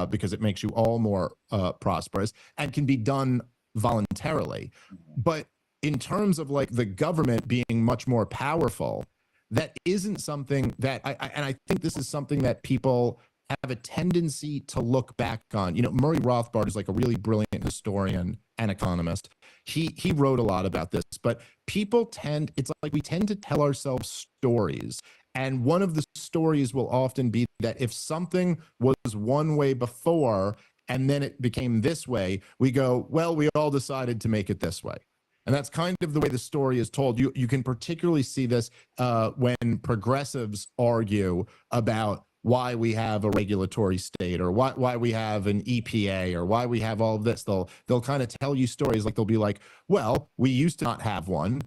because it makes you all more prosperous and can be done voluntarily. But in terms of like the government being much more powerful, that isn't something that I think this is something that people have a tendency to look back on. Murray Rothbard is like a really brilliant historian and economist. He wrote a lot about this, but people it's like we tend to tell ourselves stories. And one of the stories will often be that if something was one way before and then it became this way, we go, well, we all decided to make it this way. And that's kind of the way the story is told. You can particularly see this when progressives argue about why we have a regulatory state, or why we have an EPA, or why we have all of this. They'll kind of tell you stories, like they'll be like, well, we used to not have one,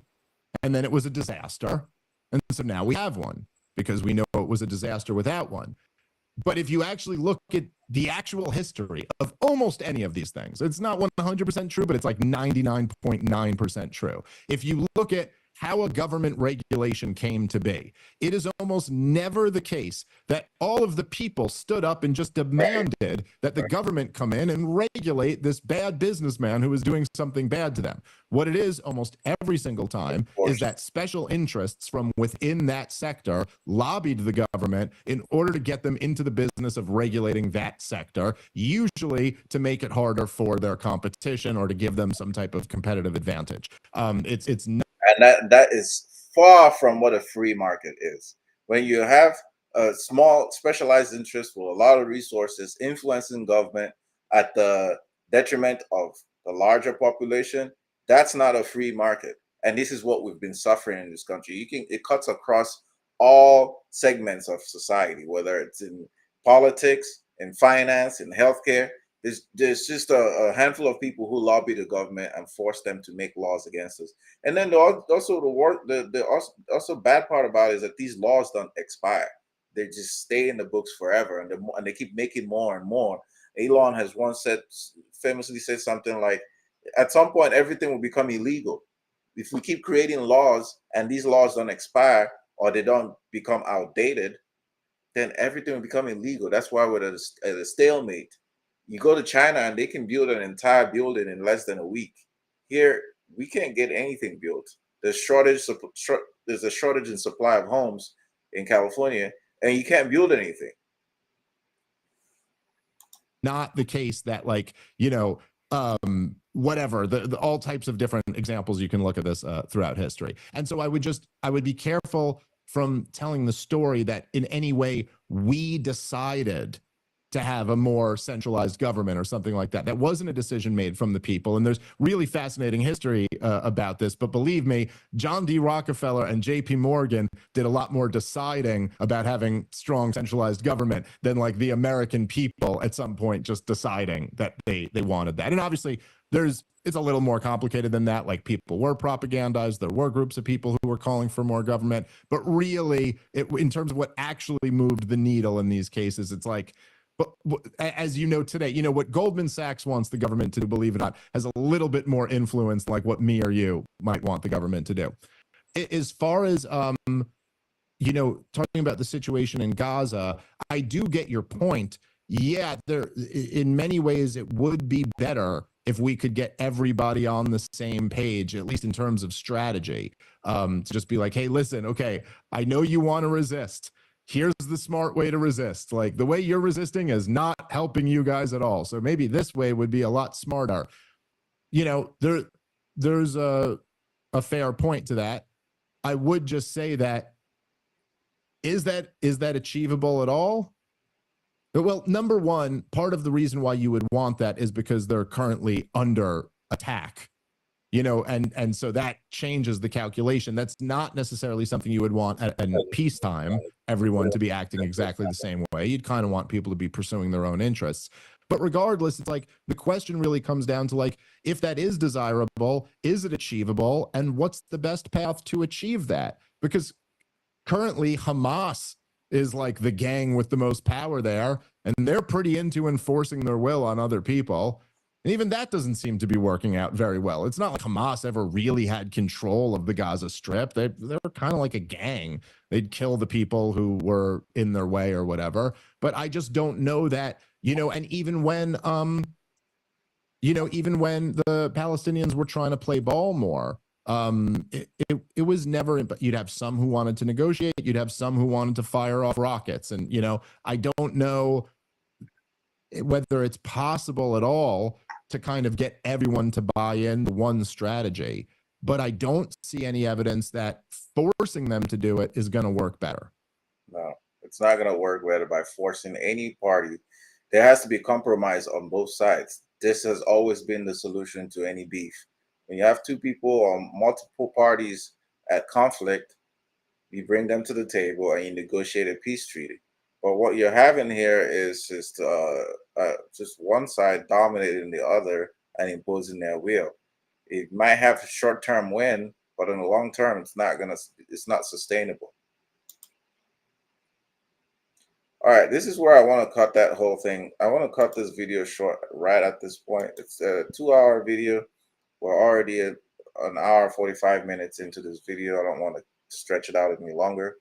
and then it was a disaster, and so now we have one because we know it was a disaster without one. But if you actually look at the actual history of almost any of these things, it's not 100% true, but it's like 99.9% true. If you look at how a government regulation came to be. It is almost never the case that all of the people stood up and just demanded that the government come in and regulate this bad businessman who is doing something bad to them. What it is almost every single time is that special interests from within that sector lobbied the government in order to get them into the business of regulating that sector, usually to make it harder for their competition or to give them some type of competitive advantage. It's not. And that is far from what a free market is. When you have a small specialized interest with a lot of resources influencing government at the detriment of the larger population, that's not a free market. And this is what we've been suffering in this country. It cuts across all segments of society, whether it's in politics, in finance, in healthcare. There's just a handful of people who lobby the government and force them to make laws against us. And then the bad part about it is that these laws don't expire; they just stay in the books forever, and they keep making more and more. Elon has once famously said something like, "At some point, everything will become illegal if we keep creating laws and these laws don't expire or they don't become outdated. Then everything will become illegal. That's why we're at a stalemate." You go to China and they can build an entire building in less than a week. Here, we can't get anything built. There's there's a shortage in supply of homes in California, and you can't build anything. Not the case that, like, whatever, the all types of different examples you can look at this throughout history. And so I would be careful from telling the story that in any way we decided to have a more centralized government or something like that. That wasn't a decision made from the people. And there's really fascinating history about this. But believe me, John D. Rockefeller and J.P. Morgan did a lot more deciding about having strong centralized government than like the American people at some point just deciding that they wanted that. And obviously it's a little more complicated than that. Like, people were propagandized. There were groups of people who were calling for more government. But really, in terms of what actually moved the needle in these cases, it's like, but as you know today, what Goldman Sachs wants the government to do, believe it or not, has a little bit more influence like what me or you might want the government to do. As far as, talking about the situation in Gaza, I do get your point. Yeah, in many ways, it would be better if we could get everybody on the same page, at least in terms of strategy, to just be like, hey, listen, okay, I know you want to resist. Here's the smart way to resist. Like, the way you're resisting is not helping you guys at all. So maybe this way would be a lot smarter. There's a fair point to that. I would just say that is that achievable at all? Well, number one, part of the reason why you would want that is because they're currently under attack. And so that changes the calculation. That's not necessarily something you would want at peacetime, everyone to be acting exactly the same way. You'd kind of want people to be pursuing their own interests. But regardless, it's like the question really comes down to, like, if that is desirable, is it achievable? And what's the best path to achieve that? Because currently Hamas is like the gang with the most power there, and they're pretty into enforcing their will on other people. And even that doesn't seem to be working out very well. It's not like Hamas ever really had control of the Gaza Strip. They were kind of like a gang. They'd kill the people who were in their way or whatever. But I just don't know that, and even when the Palestinians were trying to play ball more, it was never, but you'd have some who wanted to negotiate. You'd have some who wanted to fire off rockets. And, I don't know whether it's possible at all to kind of get everyone to buy into one strategy, but I don't see any evidence that forcing them to do it is going to work better. No, it's not going to work better by forcing any party. There has to be compromise on both sides. This has always been the solution to any beef. When you have two people or multiple parties at conflict, you bring them to the table and you negotiate a peace treaty. But what you're having here is just one side dominating the other and imposing their will. It might have a short-term win, but in the long term, it's not sustainable. All right, this is where I want to cut that whole thing. I want to cut this video short right at this point. It's a 2-hour video. We're already an hour 45 minutes into this video. I don't want to stretch it out any longer.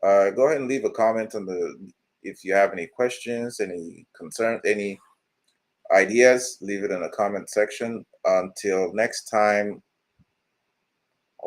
Go ahead and leave a comment on if you have any questions, any concerns, any ideas, leave it in the comment section. Until next time,